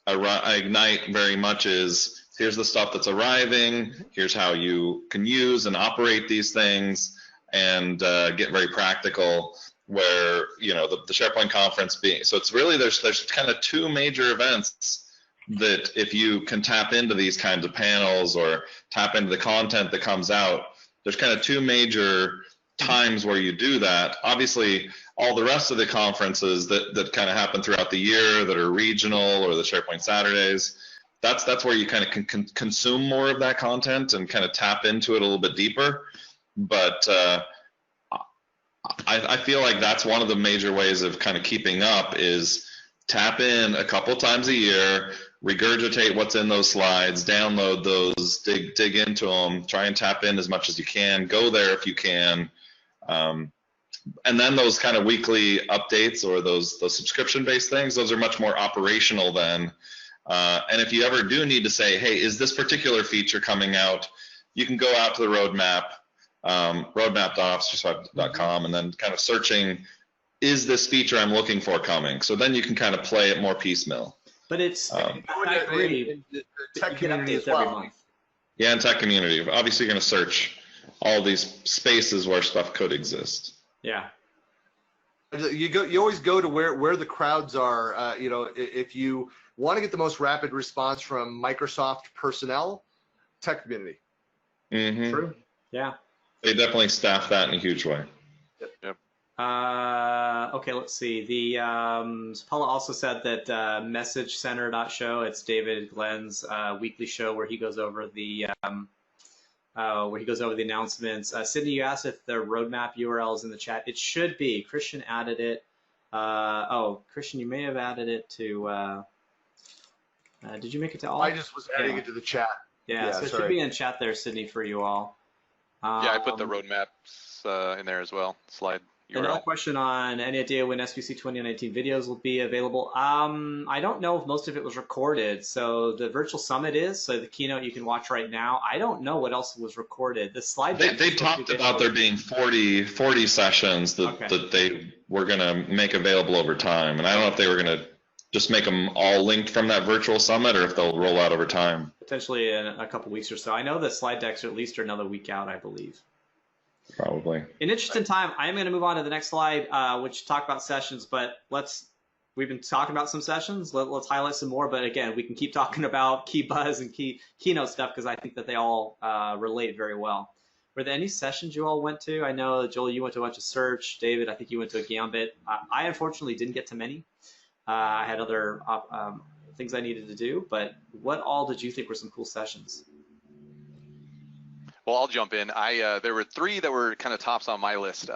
Ignite very much is, here's the stuff that's arriving, here's how you can use and operate these things, and get very practical, where the SharePoint conference being, so it's really there's kind of two major events that if you can tap into these kinds of panels or tap into the content that comes out, there's kind of two major times where you do that. Obviously, all the rest of the conferences that kind of happen throughout the year that are regional, or the SharePoint Saturdays, that's where you kind of can consume more of that content and kind of tap into it a little bit deeper. But I feel like that's one of the major ways of kind of keeping up is tap in a couple times a year, regurgitate what's in those slides, download those, dig into them, try and tap in as much as you can, go there if you can. And then those kind of weekly updates or those subscription-based things, those are much more operational then. And if you ever do need to say, hey, is this particular feature coming out, you can go out to the roadmap, roadmap.office365.com, and then kind of searching, is this feature I'm looking for coming? So then you can kind of play it more piecemeal. But it's, I agree, the tech community as every well. month. Yeah, in tech community, obviously you're going to search all these spaces where stuff could exist. Yeah. You always go to where the crowds are. If you want to get the most rapid response from Microsoft personnel, tech community. Mm-hmm. True. Yeah. They definitely staff that in a huge way. Yep. Okay, let's see. Paula also said that messagecenter.show, it's David Glenn's weekly show where he goes over the announcements. Sydney, you asked if the roadmap URL is in the chat. It should be. Christian added it. Christian, you may have added it to. Did you make it to all? I just was adding it to the chat. Yeah, so it should be in chat there, Sydney, for you all. Yeah, I put the roadmaps in there as well. Slide URL. Another question on any idea when SPC 2019 videos will be available. I don't know if most of it was recorded. So the virtual summit is, so the keynote you can watch right now. I don't know what else was recorded. The slide deck. They talked about there being 40 sessions that they were going to make available over time. And I don't know if they were going to just make them all linked from that virtual summit or if they'll roll out over time. Potentially in a couple weeks or so. I know the slide decks are at least another week out, I believe. Probably. In interest in time, I am going to move on to the next slide, which talk about sessions. But we've been talking about some sessions. Let's highlight some more. But again, we can keep talking about key buzz and keynote stuff because I think that they all relate very well. Were there any sessions you all went to? I know, Joel, you went to a bunch of search. David, I think you went to a Gambit. I unfortunately didn't get to many. I had other things I needed to do, but what all did you think were some cool sessions? Well, I'll jump in. There were 3 that were kind of tops on my list.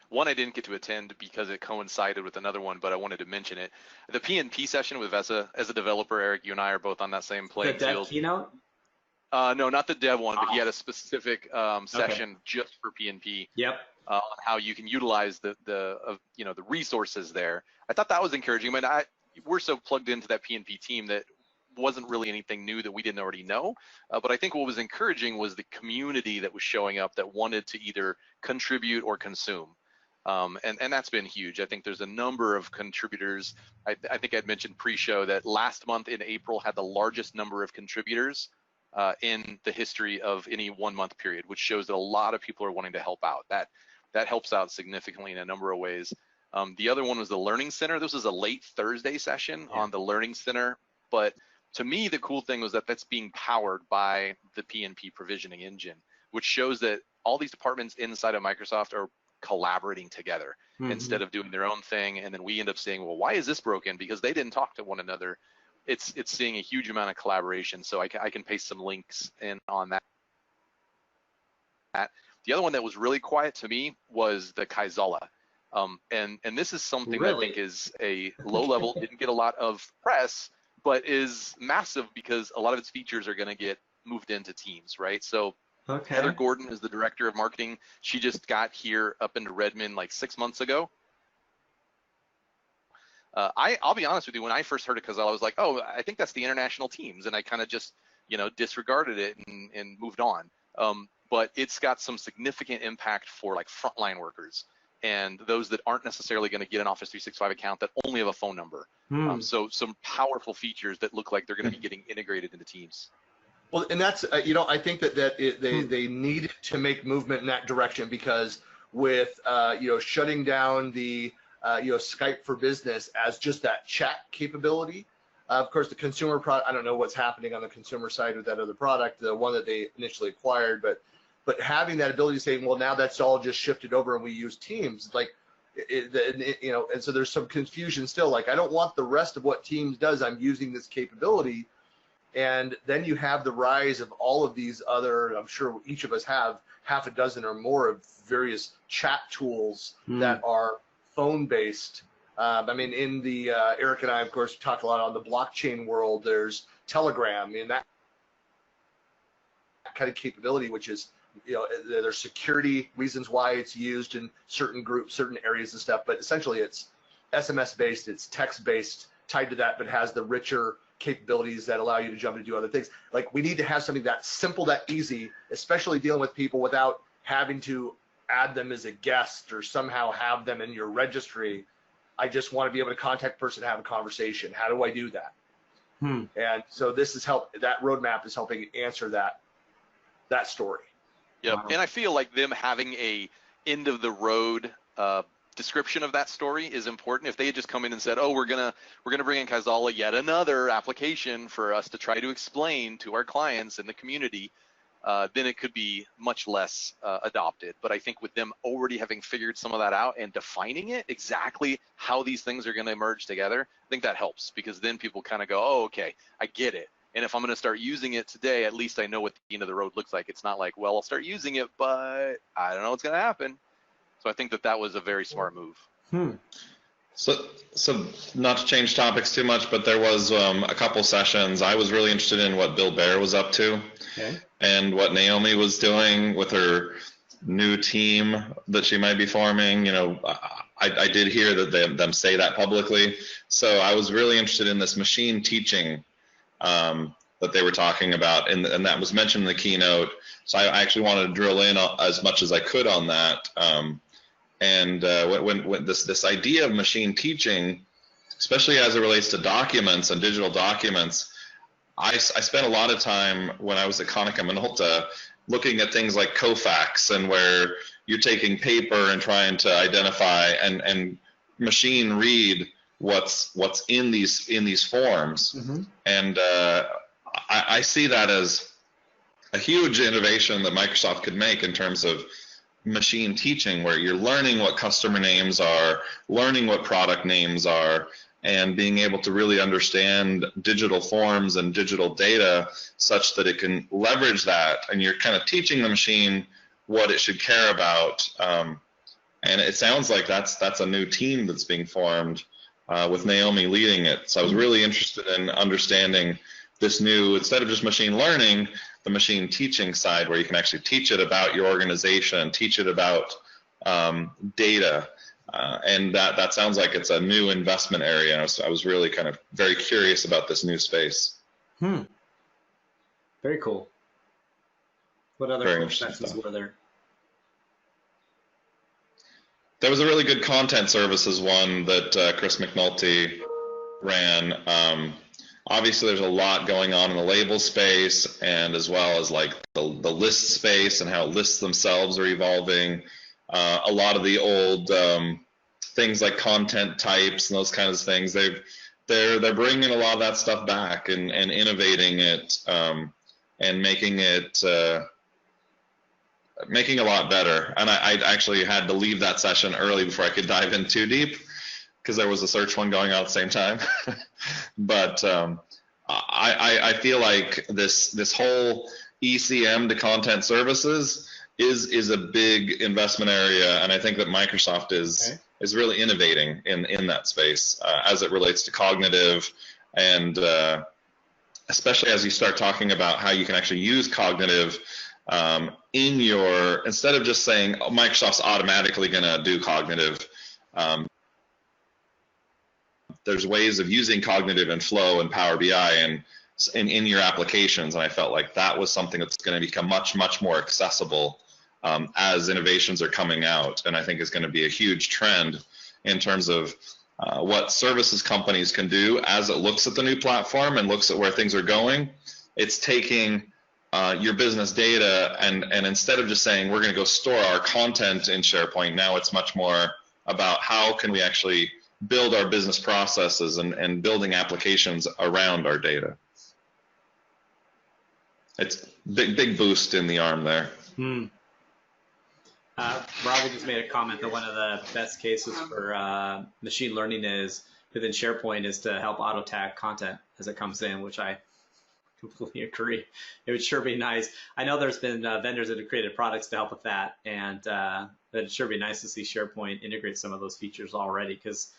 One I didn't get to attend because it coincided with another one, but I wanted to mention it. The PNP session with Vesa. As a developer, Eric, you and I are both on that same playing field. The Keynote? No, not the dev one, but he had a specific session just for PNP. Yep. On how you can utilize the resources there. I thought that was encouraging. I mean, we're so plugged into that PNP team that wasn't really anything new that we didn't already know. But I think what was encouraging was the community that was showing up that wanted to either contribute or consume. And that's been huge. I think there's a number of contributors. I think I'd mentioned pre-show that last month in April had the largest number of contributors in the history of any 1 month period, which shows that a lot of people are wanting to help out. That helps out significantly in a number of ways. The other one was the Learning Center. This was a late Thursday session on the Learning Center, but to me, the cool thing was that that's being powered by the PNP provisioning engine, which shows that all these departments inside of Microsoft are collaborating together instead of doing their own thing. And then we end up saying, well, why is this broken? Because they didn't talk to one another. It's seeing a huge amount of collaboration. So I can paste some links in on that. The other one that was really quiet to me was the Kaizala. And this is something that I think is a low level, didn't get a lot of press, but is massive because a lot of its features are going to get moved into Teams, right? So Heather Gordon is the director of marketing. She just got here up into Redmond like 6 months ago. I'll be honest with you, when I first heard of Kaizala, I was like, oh, I think that's the international Teams. And I kind of just, disregarded it and moved on. But it's got some significant impact for like frontline workers and those that aren't necessarily going to get an Office 365 account that only have a phone number. So some powerful features that look like they're going to be getting integrated into Teams. Well, and that's, I think that they needed to make movement in that direction because with, shutting down the, Skype for Business as just that chat capability, of course, the consumer product, I don't know what's happening on the consumer side with that other product, the one that they initially acquired, but having that ability to say, well, now that's all just shifted over and we use Teams, like, and so there's some confusion still. Like, I don't want the rest of what Teams does. I'm using this capability. And then you have the rise of all of these other, I'm sure each of us have half a dozen or more of various chat tools that are phone-based. I mean, in the, Eric and I, of course, talk a lot on the blockchain world. There's Telegram, and that kind of capability, which is, there's security reasons why it's used in certain groups, certain areas and stuff, but essentially it's SMS-based, it's text-based, tied to that, but has the richer capabilities that allow you to jump and do other things. Like, we need to have something that simple, that easy, especially dealing with people without having to add them as a guest or somehow have them in your registry. I just want to be able to contact a person, have a conversation. How do I do that? And so this is that roadmap is helping answer that story. Yep. And I feel like them having a end of the road description of that story is important. If they had just come in and said, oh, we're gonna bring in Kaizala, yet another application for us to try to explain to our clients in the community, then it could be much less adopted. But I think with them already having figured some of that out and defining it exactly how these things are going to emerge together, I think that helps, because then people kind of go, oh, okay, I get it. And if I'm going to start using it today, at least I know what the end of the road looks like. It's not like, well, I'll start using it, but I don't know what's going to happen. So I think that was a very smart move. So not to change topics too much, but there was a couple sessions. I was really interested in what Bill Bear was up to and what Naomi was doing with her new team that she might be forming. I did hear that them say that publicly. So I was really interested in this machine teaching that they were talking about, and that was mentioned in the keynote. So I actually wanted to drill in as much as I could on that. And when this idea of machine teaching, especially as it relates to documents and digital documents, I spent a lot of time when I was at Konica Minolta looking at things like Kofax, and where you're taking paper and trying to identify and machine read what's in these forms. And I see that as a huge innovation that Microsoft could make in terms of machine teaching, where you're learning what customer names are, learning what product names are, and being able to really understand digital forms and digital data such that it can leverage that, and you're kind of teaching the machine what it should care about. And it sounds like that's a new team that's being formed with Naomi leading it. So I was really interested in understanding this new, instead of just machine learning, the machine teaching side, where you can actually teach it about your organization, teach it about data. And that sounds like it's a new investment area. So I was really kind of very curious about this new space. Very cool. What other sessions were there? There was a really good content services one that Chris McNulty ran. Obviously, there's a lot going on in the label space, and as well as like the list space and how lists themselves are evolving. A lot of the old things like content types and those kinds of things, they're bringing a lot of that stuff back and innovating it and making it making a lot better. And I actually had to leave that session early before I could dive in too deep, because there was a search one going on at the same time. But I feel like this whole ECM to content services is a big investment area, and I think that Microsoft is really innovating in that space as it relates to cognitive, and especially as you start talking about how you can actually use cognitive in your, instead of just saying, oh, Microsoft's automatically going to do cognitive. There's ways of using cognitive and Flow and Power BI and in your applications, and I felt like that was something that's going to become much more accessible as innovations are coming out, and I think is going to be a huge trend in terms of what services companies can do as it looks at the new platform and looks at where things are going. It's taking your business data and instead of just saying we're going to go store our content in SharePoint, now it's much more about how can we actually build our business processes and building applications around our data. It's big boost in the arm there. Robbie just made a comment that one of the best cases for machine learning is within SharePoint is to help auto tag content as it comes in, which I completely agree. It would sure be nice. I know there's been vendors that have created products to help with that, and it'd sure be nice to see SharePoint integrate some of those features already, because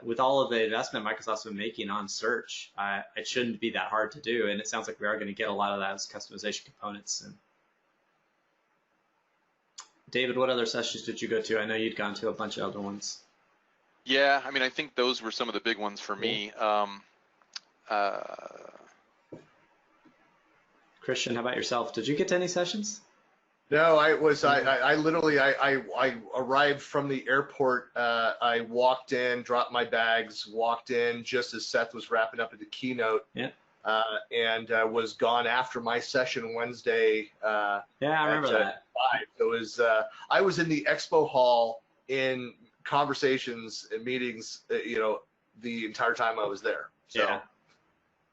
with all of the investment Microsoft's been making on search, it shouldn't be that hard to do, and it sounds like we are going to get a lot of that as customization components. And David, what other sessions did you go to? I know you'd gone to a bunch of other ones. Yeah, I mean, I think those were some of the big ones for me. Christian, how about yourself? Did you get to any sessions? No, I literally arrived from the airport. I walked in, dropped my bags, walked in just as Seth was wrapping up at the keynote. Yeah. And was gone after my session Wednesday. Yeah, I remember that. 5. It was I was in the expo hall in conversations and meetings, the entire time I was there. So yeah.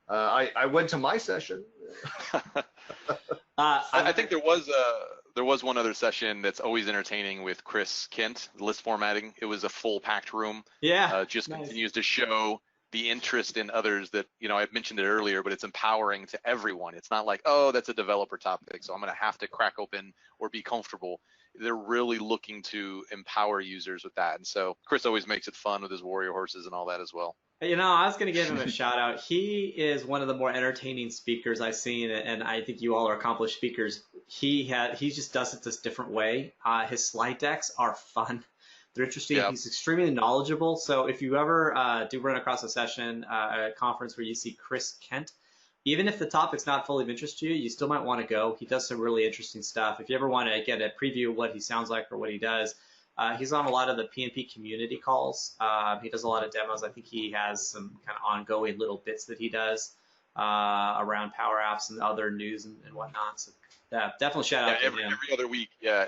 I went to my session. I think there was one other session that's always entertaining with Chris Kent, list formatting. It was a full packed room. Yeah. Just nice. Continues to show the interest in others that, I've mentioned it earlier, but it's empowering to everyone. It's not like, oh, that's a developer topic, so I'm going to have to crack open or be comfortable. They're really looking to empower users with that. And so Chris always makes it fun with his warrior horses and all that as well. I was going to give him a shout out. He is one of the more entertaining speakers I've seen, and I think you all are accomplished speakers. He just does it this different way. His slide decks are fun. They're interesting. Yep. He's extremely knowledgeable. So if you ever do run across a session, a conference where you see Chris Kent, even if the topic's not fully of interest to you, you still might want to go. He does some really interesting stuff. If you ever want to get a preview of what he sounds like or what he does, he's on a lot of the PnP community calls. He does a lot of demos. I think he has some kind of ongoing little bits that he does around Power Apps and other news and whatnot. So yeah, definitely shout out to him.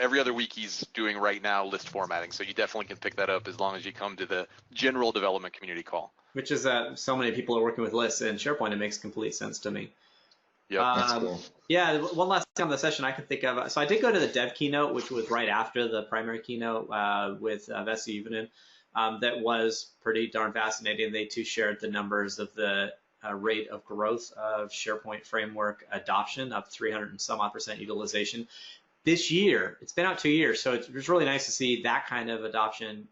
Every other week he's doing right now list formatting. So you definitely can pick that up as long as you come to the general development community call. Which is so many people are working with lists in SharePoint. It makes complete sense to me. Yep. That's cool. Yeah, one last thing on the session I can think of. So I did go to the dev keynote, which was right after the primary keynote with Vessi Uvanen. That was pretty darn fascinating. They too shared the numbers of the rate of growth of SharePoint framework adoption, up 300 and some odd % utilization. This year, it's been out 2 years, so it's really nice to see that kind of adoption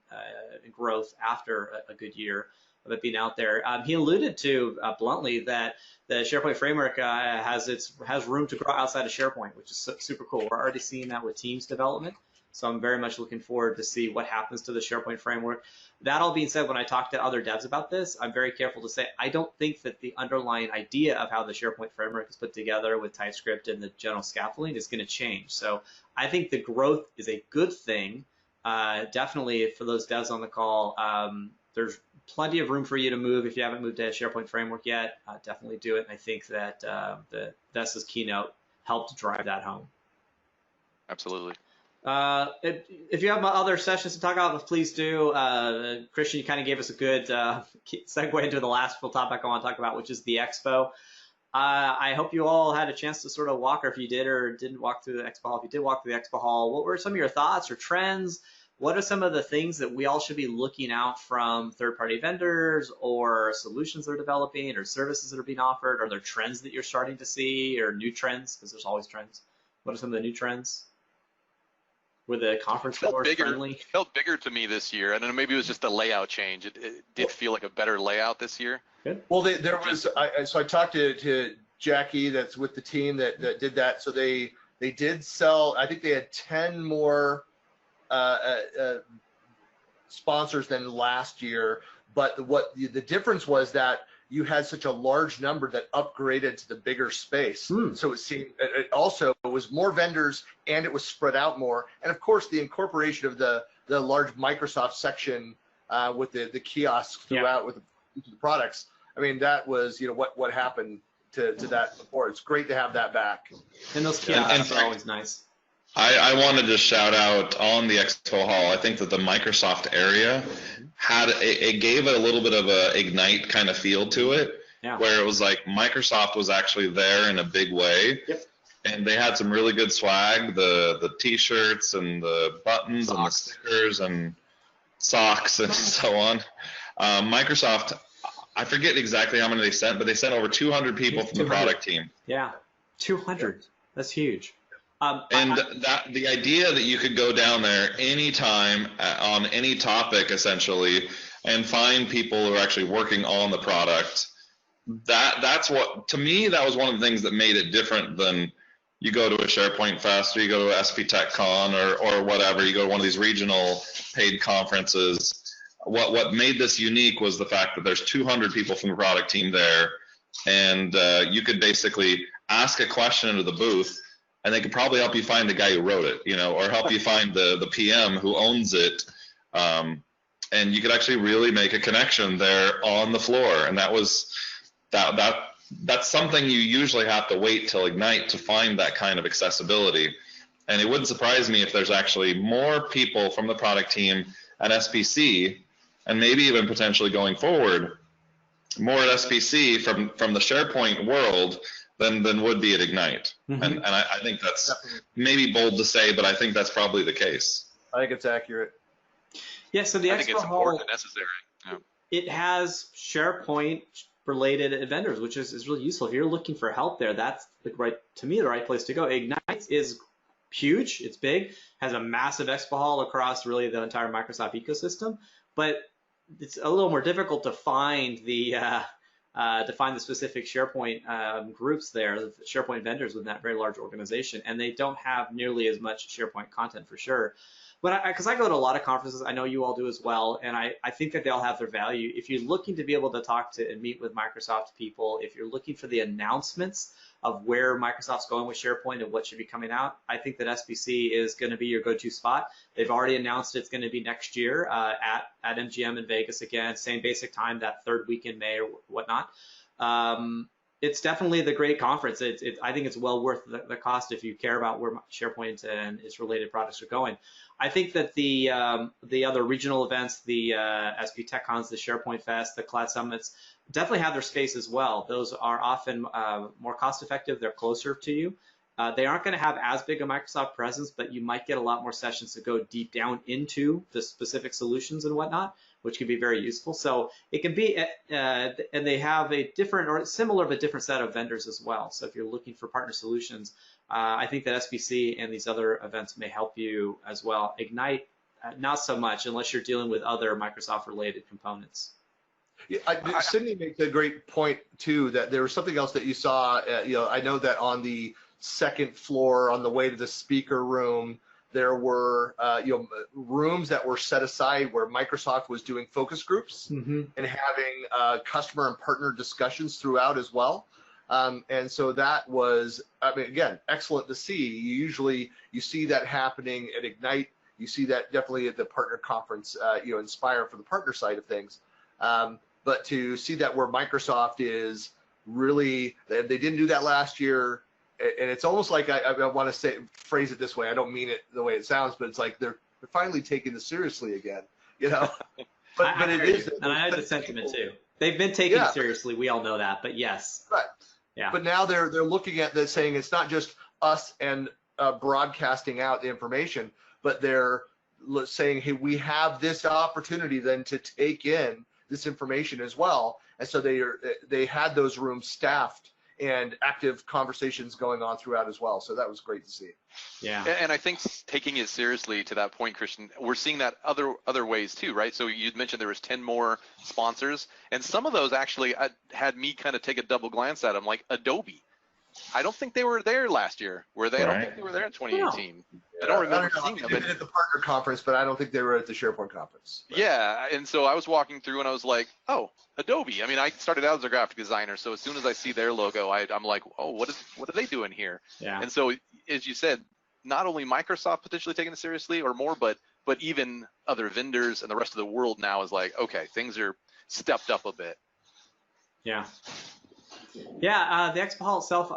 growth after a good year of it being out there. He alluded to bluntly that the SharePoint framework has room to grow outside of SharePoint, which is super cool. We're already seeing that with Teams development, so I'm very much looking forward to see what happens to the SharePoint framework. That all being said, when I talk to other devs about this, I'm very careful to say I don't think that the underlying idea of how the SharePoint framework is put together with TypeScript and the general scaffolding is going to change. So I think the growth is a good thing. Definitely for those devs on the call, there's plenty of room for you to move. If you haven't moved to a SharePoint framework yet, definitely do it. And I think that the Vesta's keynote helped drive that home. Absolutely. If you have other sessions to talk about, please do. Christian, you kind of gave us a good segue into the last full topic I want to talk about, which is the expo. I hope you all had a chance to sort of walk, or if you did or didn't walk through the expo hall, if you did walk through the expo hall, what were some of your thoughts or trends? What are some of the things that we all should be looking out from third-party vendors or solutions they're developing or services that are being offered? Are there trends that you're starting to see or new trends? Because there's always trends. What are some of the new trends? Were the conference floors friendly? It felt bigger to me this year. I don't know, maybe it was just the layout change. It did feel like a better layout this year. Good. Well, there was, so I talked to Jackie that's with the team that did that. So they did sell, I think they had 10 more sponsors than last year. But the difference was that you had such a large number that upgraded to the bigger space. So it seemed, it also was more vendors and it was spread out more. And of course, the incorporation of the large Microsoft section with the kiosks throughout with the products. I mean, that was, what happened to that before. It's great to have that back. And those kiosks are always nice. I wanted to shout out on the expo hall. I think that the Microsoft area it gave it a little bit of a Ignite kind of feel to it, where it was like Microsoft was actually there in a big way. Yep. And they had some really good swag, the t-shirts and the buttons and the stickers and socks and so on. Microsoft, I forget exactly how many they sent, but they sent over 200 people from the product team. Yeah, 200. That's huge. And the idea that you could go down there anytime on any topic, essentially, and find people who are actually working on the product, that's what, to me, that was one of the things that made it different than you go to a SharePoint Fest or you go to SP TechCon or whatever, you go to one of these regional paid conferences. What made this unique was the fact that there's 200 people from the product team there, and you could basically ask a question into the booth, and they could probably help you find the guy who wrote it, or help you find the PM who owns it. And you could actually really make a connection there on the floor. And that's something you usually have to wait till Ignite to find that kind of accessibility. And it wouldn't surprise me if there's actually more people from the product team at SPC, and maybe even potentially going forward, more at SPC from the SharePoint world than would be at Ignite. And I think that's maybe bold to say, but I think that's probably the case. I think it's accurate. Yeah, so the I think it's expo hall, important and necessary. Yeah. it has SharePoint related vendors, which is really useful. If you're looking for help there, that's the right place to go. Ignite is huge, it's big, has a massive expo hall across really the entire Microsoft ecosystem, but it's a little more difficult to find the specific SharePoint groups there, the SharePoint vendors within that very large organization, and they don't have nearly as much SharePoint content for sure. But because I go to a lot of conferences, I know you all do as well, and I think that they all have their value. If you're looking to be able to talk to and meet with Microsoft people, if you're looking for the announcements of where Microsoft's going with SharePoint and what should be coming out, I think that SPC is going to be your go-to spot. They've already announced it's going to be next year at MGM in Vegas again, same basic time, that third week in May or whatnot. It's definitely the great conference. I think it's well worth the cost if you care about where SharePoint and its related products are going. I think that the other regional events, the SP TechCons, the SharePoint Fest, the Cloud Summits, definitely have their space as well. Those are often more cost effective. They're closer to you. They aren't going to have as big a Microsoft presence, but you might get a lot more sessions to go deep down into the specific solutions and whatnot, which can be very useful. So it can be, and they have a different or similar but different set of vendors as well. So if you're looking for partner solutions, I think that SPC and these other events may help you as well. Ignite, not so much unless you're dealing with other Microsoft-related components. Yeah, Sydney makes a great point too, that there was something else that you saw. I know that on the second floor, on the way to the speaker room, there were rooms that were set aside where Microsoft was doing focus groups and having customer and partner discussions throughout as well. And so that was, I mean, again, excellent to see. You see that happening at Ignite. You see that definitely at the partner conference, Inspire for the partner side of things. But to see that where Microsoft is really, they didn't do that last year. And it's almost like I want to phrase it this way. I don't mean it the way it sounds, but it's like they're finally taking this seriously again, But it is. And I know the sentiment too. They've been taken seriously. We all know that. But yes. Right. Yeah. But now they're looking at this, saying it's not just us and broadcasting out the information, but they're saying, hey, we have this opportunity then to take in this information as well. And so they had those rooms staffed and active conversations going on throughout as well. So that was great to see. Yeah. And I think taking it seriously, to that point, Christian, we're seeing that other ways too, right? So you mentioned there was 10 more sponsors, and some of those actually had me kind of take a double glance at them, like Adobe. I don't think they were there last year, were they? Right. I don't think they were there in 2018. No. I don't remember seeing them. They did at the partner conference, but I don't think they were at the SharePoint conference. Right. Yeah, and so I was walking through and I was like, oh, Adobe. I mean, I started out as a graphic designer, so as soon as I see their logo, I'm like, oh, what are they doing here? Yeah. And so, as you said, not only Microsoft potentially taking it seriously or more, but even other vendors and the rest of the world now is like, okay, things are stepped up a bit. Yeah. Yeah, the Expo Hall itself,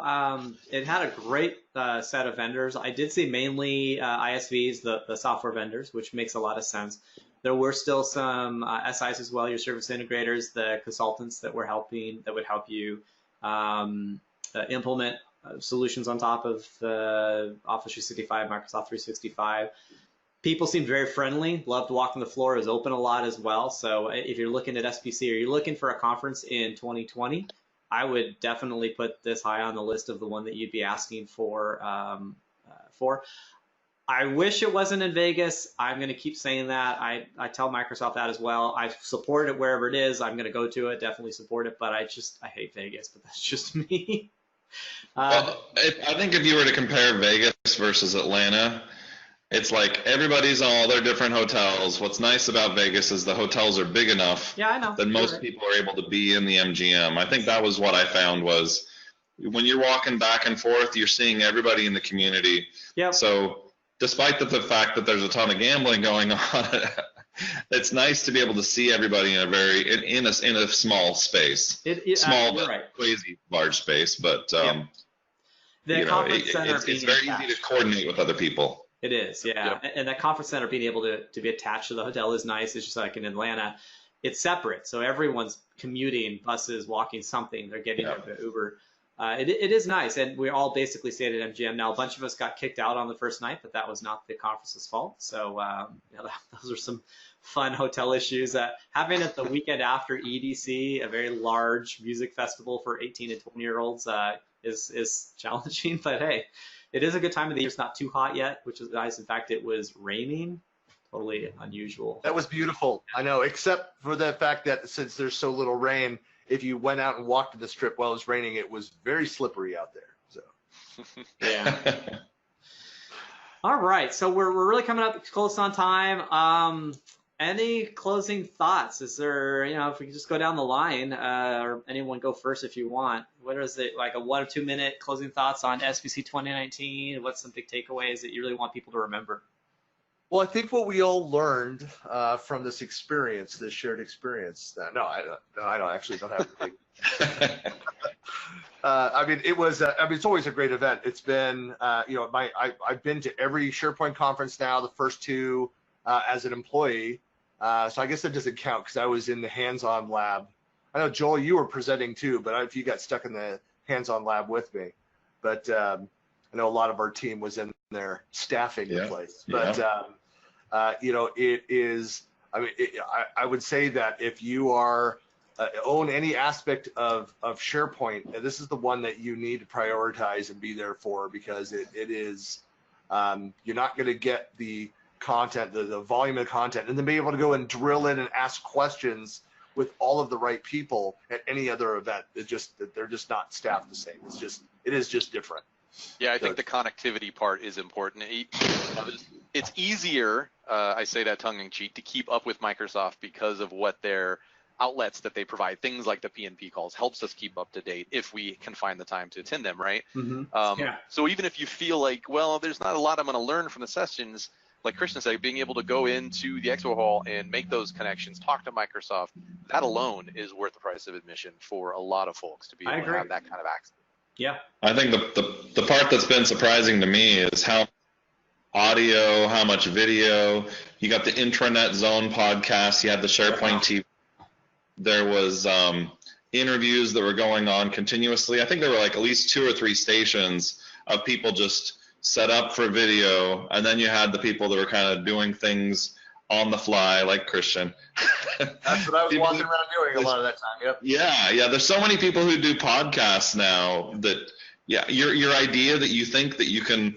it had a great set of vendors. I did see mainly ISVs, the software vendors, which makes a lot of sense. There were still some SIs as well, your service integrators, the consultants that would help you implement solutions on top of the Office 365, Microsoft 365. People seemed very friendly, loved walking the floor, is open a lot as well. So if you're looking at SPC or you're looking for a conference in 2020, I would definitely put this high on the list of the one that you'd be asking for. I wish it wasn't in Vegas. I'm going to keep saying that. I tell Microsoft that as well. I support it wherever it is. I'm going to go to it, definitely support it, but I hate Vegas, but that's just me. Well, I think if you were to compare Vegas versus Atlanta, it's like everybody's in all their different hotels. What's nice about Vegas is the hotels are big enough that most people are able to be in the MGM. I think that was what I found was when you're walking back and forth, you're seeing everybody in the community. Yep. So despite the fact that there's a ton of gambling going on, it's nice to be able to see everybody in a small space. Small but crazy large space, but it's very easy to coordinate with other people. It is, yeah. Yep. And that conference center being able to be attached to the hotel is nice. It's just like in Atlanta, it's separate. So everyone's commuting, buses, walking something. They're getting there by Uber. It is nice. And we all basically stayed at MGM. Now, a bunch of us got kicked out on the first night, but that was not the conference's fault. So those are some fun hotel issues. Having it the weekend after EDC, a very large music festival for 18 and 20-year-olds, is challenging. But hey, it is a good time of the year. It's not too hot yet, which is nice. In fact, it was raining. Totally unusual. That was beautiful. I know, except for the fact that since there's so little rain, if you went out and walked to the strip while it was raining, it was very slippery out there. So. Yeah. All right. So we're really coming up close on time. Any closing thoughts? Is there, if we can just go down the line, or anyone go first if you want. What is it, like a 1 or 2 minute closing thoughts on SPC 2019? What's some big takeaways that you really want people to remember? Well, I think what we all learned from this experience, this shared experience. I don't have anything. I mean, it was. It's always a great event. It's been, I've been to every SharePoint conference now. The first two as an employee. So I guess that doesn't count because I was in the hands-on lab I know, Joel, you were presenting too, but I don't know if you got stuck in the hands-on lab with me. But I know a lot of our team was in there staffing the place. But you know, it is. I mean, I would say that if you are own any aspect of SharePoint, this is the one that you need to prioritize and be there for, because it is. You're not going to get the content, the volume of content, and then be able to go and drill in and ask questions with all of the right people at any other event. They're just not staffed the same. It is just different. Yeah, I think the connectivity part is important. It's easier, I say that tongue in cheek, to keep up with Microsoft because of what their outlets that they provide. Things like the PNP calls helps us keep up to date if we can find the time to attend them, right? So even if you feel like, well, there's not a lot I'm going to learn from the sessions, like Christian said, being able to go into the expo hall and make those connections, talk to Microsoft, that alone is worth the price of admission for a lot of folks to be able to have that kind of access. Yeah. I think the part that's been surprising to me is how audio, how much video. You got the intranet zone podcast, you had the SharePoint TV. There was interviews that were going on continuously. I think there were like at least 2 or 3 stations of people just set up for video, and then you had the people that were kind of doing things on the fly, like Christian. That's what I was walking around doing a lot of that time. Yep. Yeah. There's so many people who do podcasts now that, your idea that you think that you can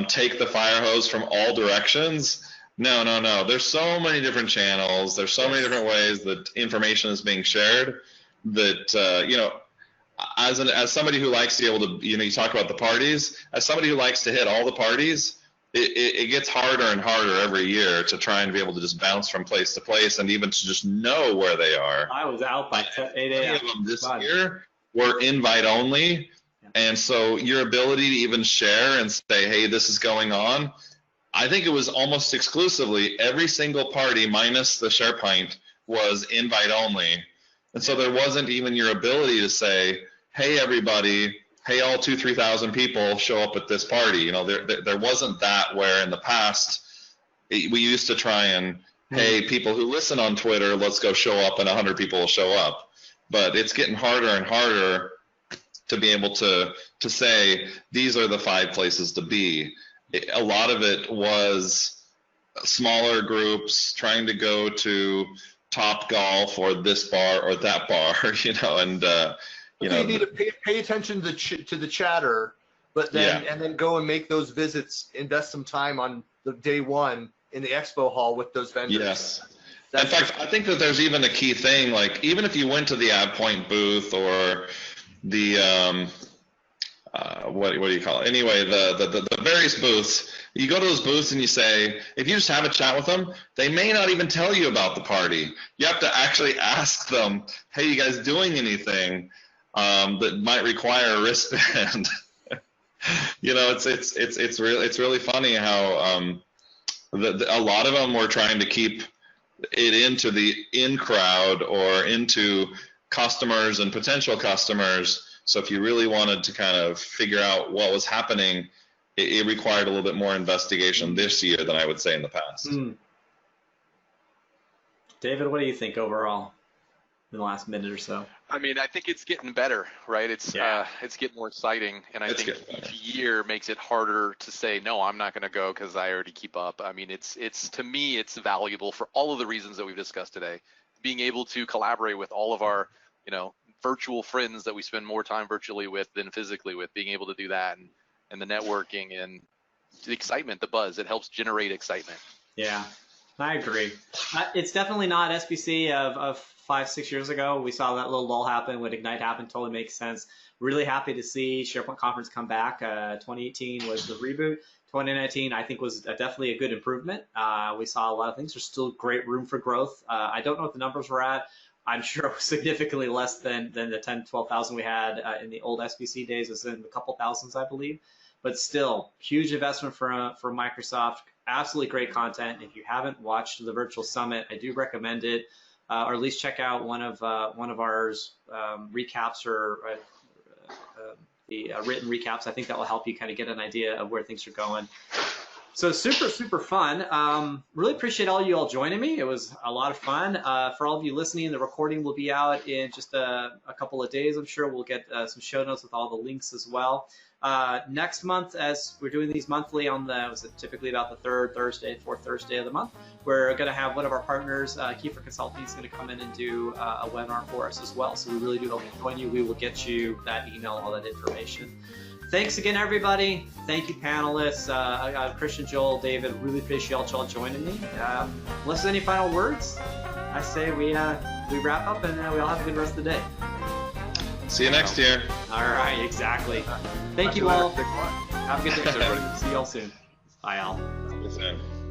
take the fire hose from all directions. No. There's so many different channels. There's so many different ways that information is being shared that, you know, as somebody who likes to be able to, you know, you talk about the parties, as somebody who likes to hit all the parties, it gets harder and harder every year to try and be able to just bounce from place to place and even to just know where they are. I was out by 8 a.m. Many of them this year were invite only. And so your ability to even share and say, hey, this is going on, I think it was almost exclusively every single party minus the SharePoint was invite only. And so there wasn't even your ability to say, hey, everybody, hey, all 2,000-3,000 people show up at this party. You know, there wasn't that, where in the past we used to try and, hey, people who listen on Twitter, let's go show up, and 100 people will show up. But it's getting harder and harder to be able to say, these are the 5 places to be. A lot of it was smaller groups trying to go to Top Golf or this bar or that bar, you know, and you know, need to pay attention to the chatter, but then and then go and make those visits, invest some time on the day one in the expo hall with those vendors. Yes. In fact, I think that there's even a key thing, like even if you went to the AvePoint booth or the what do you call it? Anyway, the various booths, you go to those booths and you say, if you just have a chat with them, they may not even tell you about the party. You have to actually ask them, hey, you guys doing anything that might require a wristband? You know, it's really funny how a lot of them were trying to keep it into the in crowd or into customers and potential customers. So if you really wanted to kind of figure out what was happening, it required a little bit more investigation this year than I would say in the past. David, what do you think overall in the last minute or so? I mean, I think it's getting better, right? It's getting more exciting, and I think each year makes it harder to say, no, I'm not going to go because I already keep up. I mean, it's to me, it's valuable for all of the reasons that we've discussed today. Being able to collaborate with all of our, you know, virtual friends that we spend more time virtually with than physically with, being able to do that, and the networking and the excitement, the buzz, it helps generate excitement. Yeah, I agree. It's definitely not SBC of 5-6 years ago. We saw that little lull happen when Ignite happened. Totally makes sense. Really happy to see SharePoint Conference come back. 2018 was the reboot. 2019, I think, was definitely a good improvement. We saw a lot of things. There's still great room for growth. I don't know what the numbers were at. I'm sure it was significantly less than the 10, 12,000 we had in the old SBC days. It was in a couple thousands, I believe. But still, huge investment for Microsoft. Absolutely great content. If you haven't watched the virtual summit, I do recommend it, or at least check out one of ours recaps or the written recaps. I think that will help you kind of get an idea of where things are going. So super fun. Really appreciate all you all joining me. It was a lot of fun. For all of you listening, the recording will be out in just a couple of days. I'm sure we'll get some show notes with all the links as well. Next month, as we're doing these monthly on typically about the fourth Thursday of the month, we're going to have one of our partners, Kiefer Consulting, is going to come in and do a webinar for us as well. So we really do hope to join you. We will get you that email, all that information. Thanks again, everybody. Thank you, panelists. Christian, Joel, David, really appreciate y'all joining me. Unless there's any final words, I say we wrap up and we all have a good rest of the day. See you next year. All right, exactly. Thank you all. Have a good day, everybody. See you all soon. Bye, all. See you soon.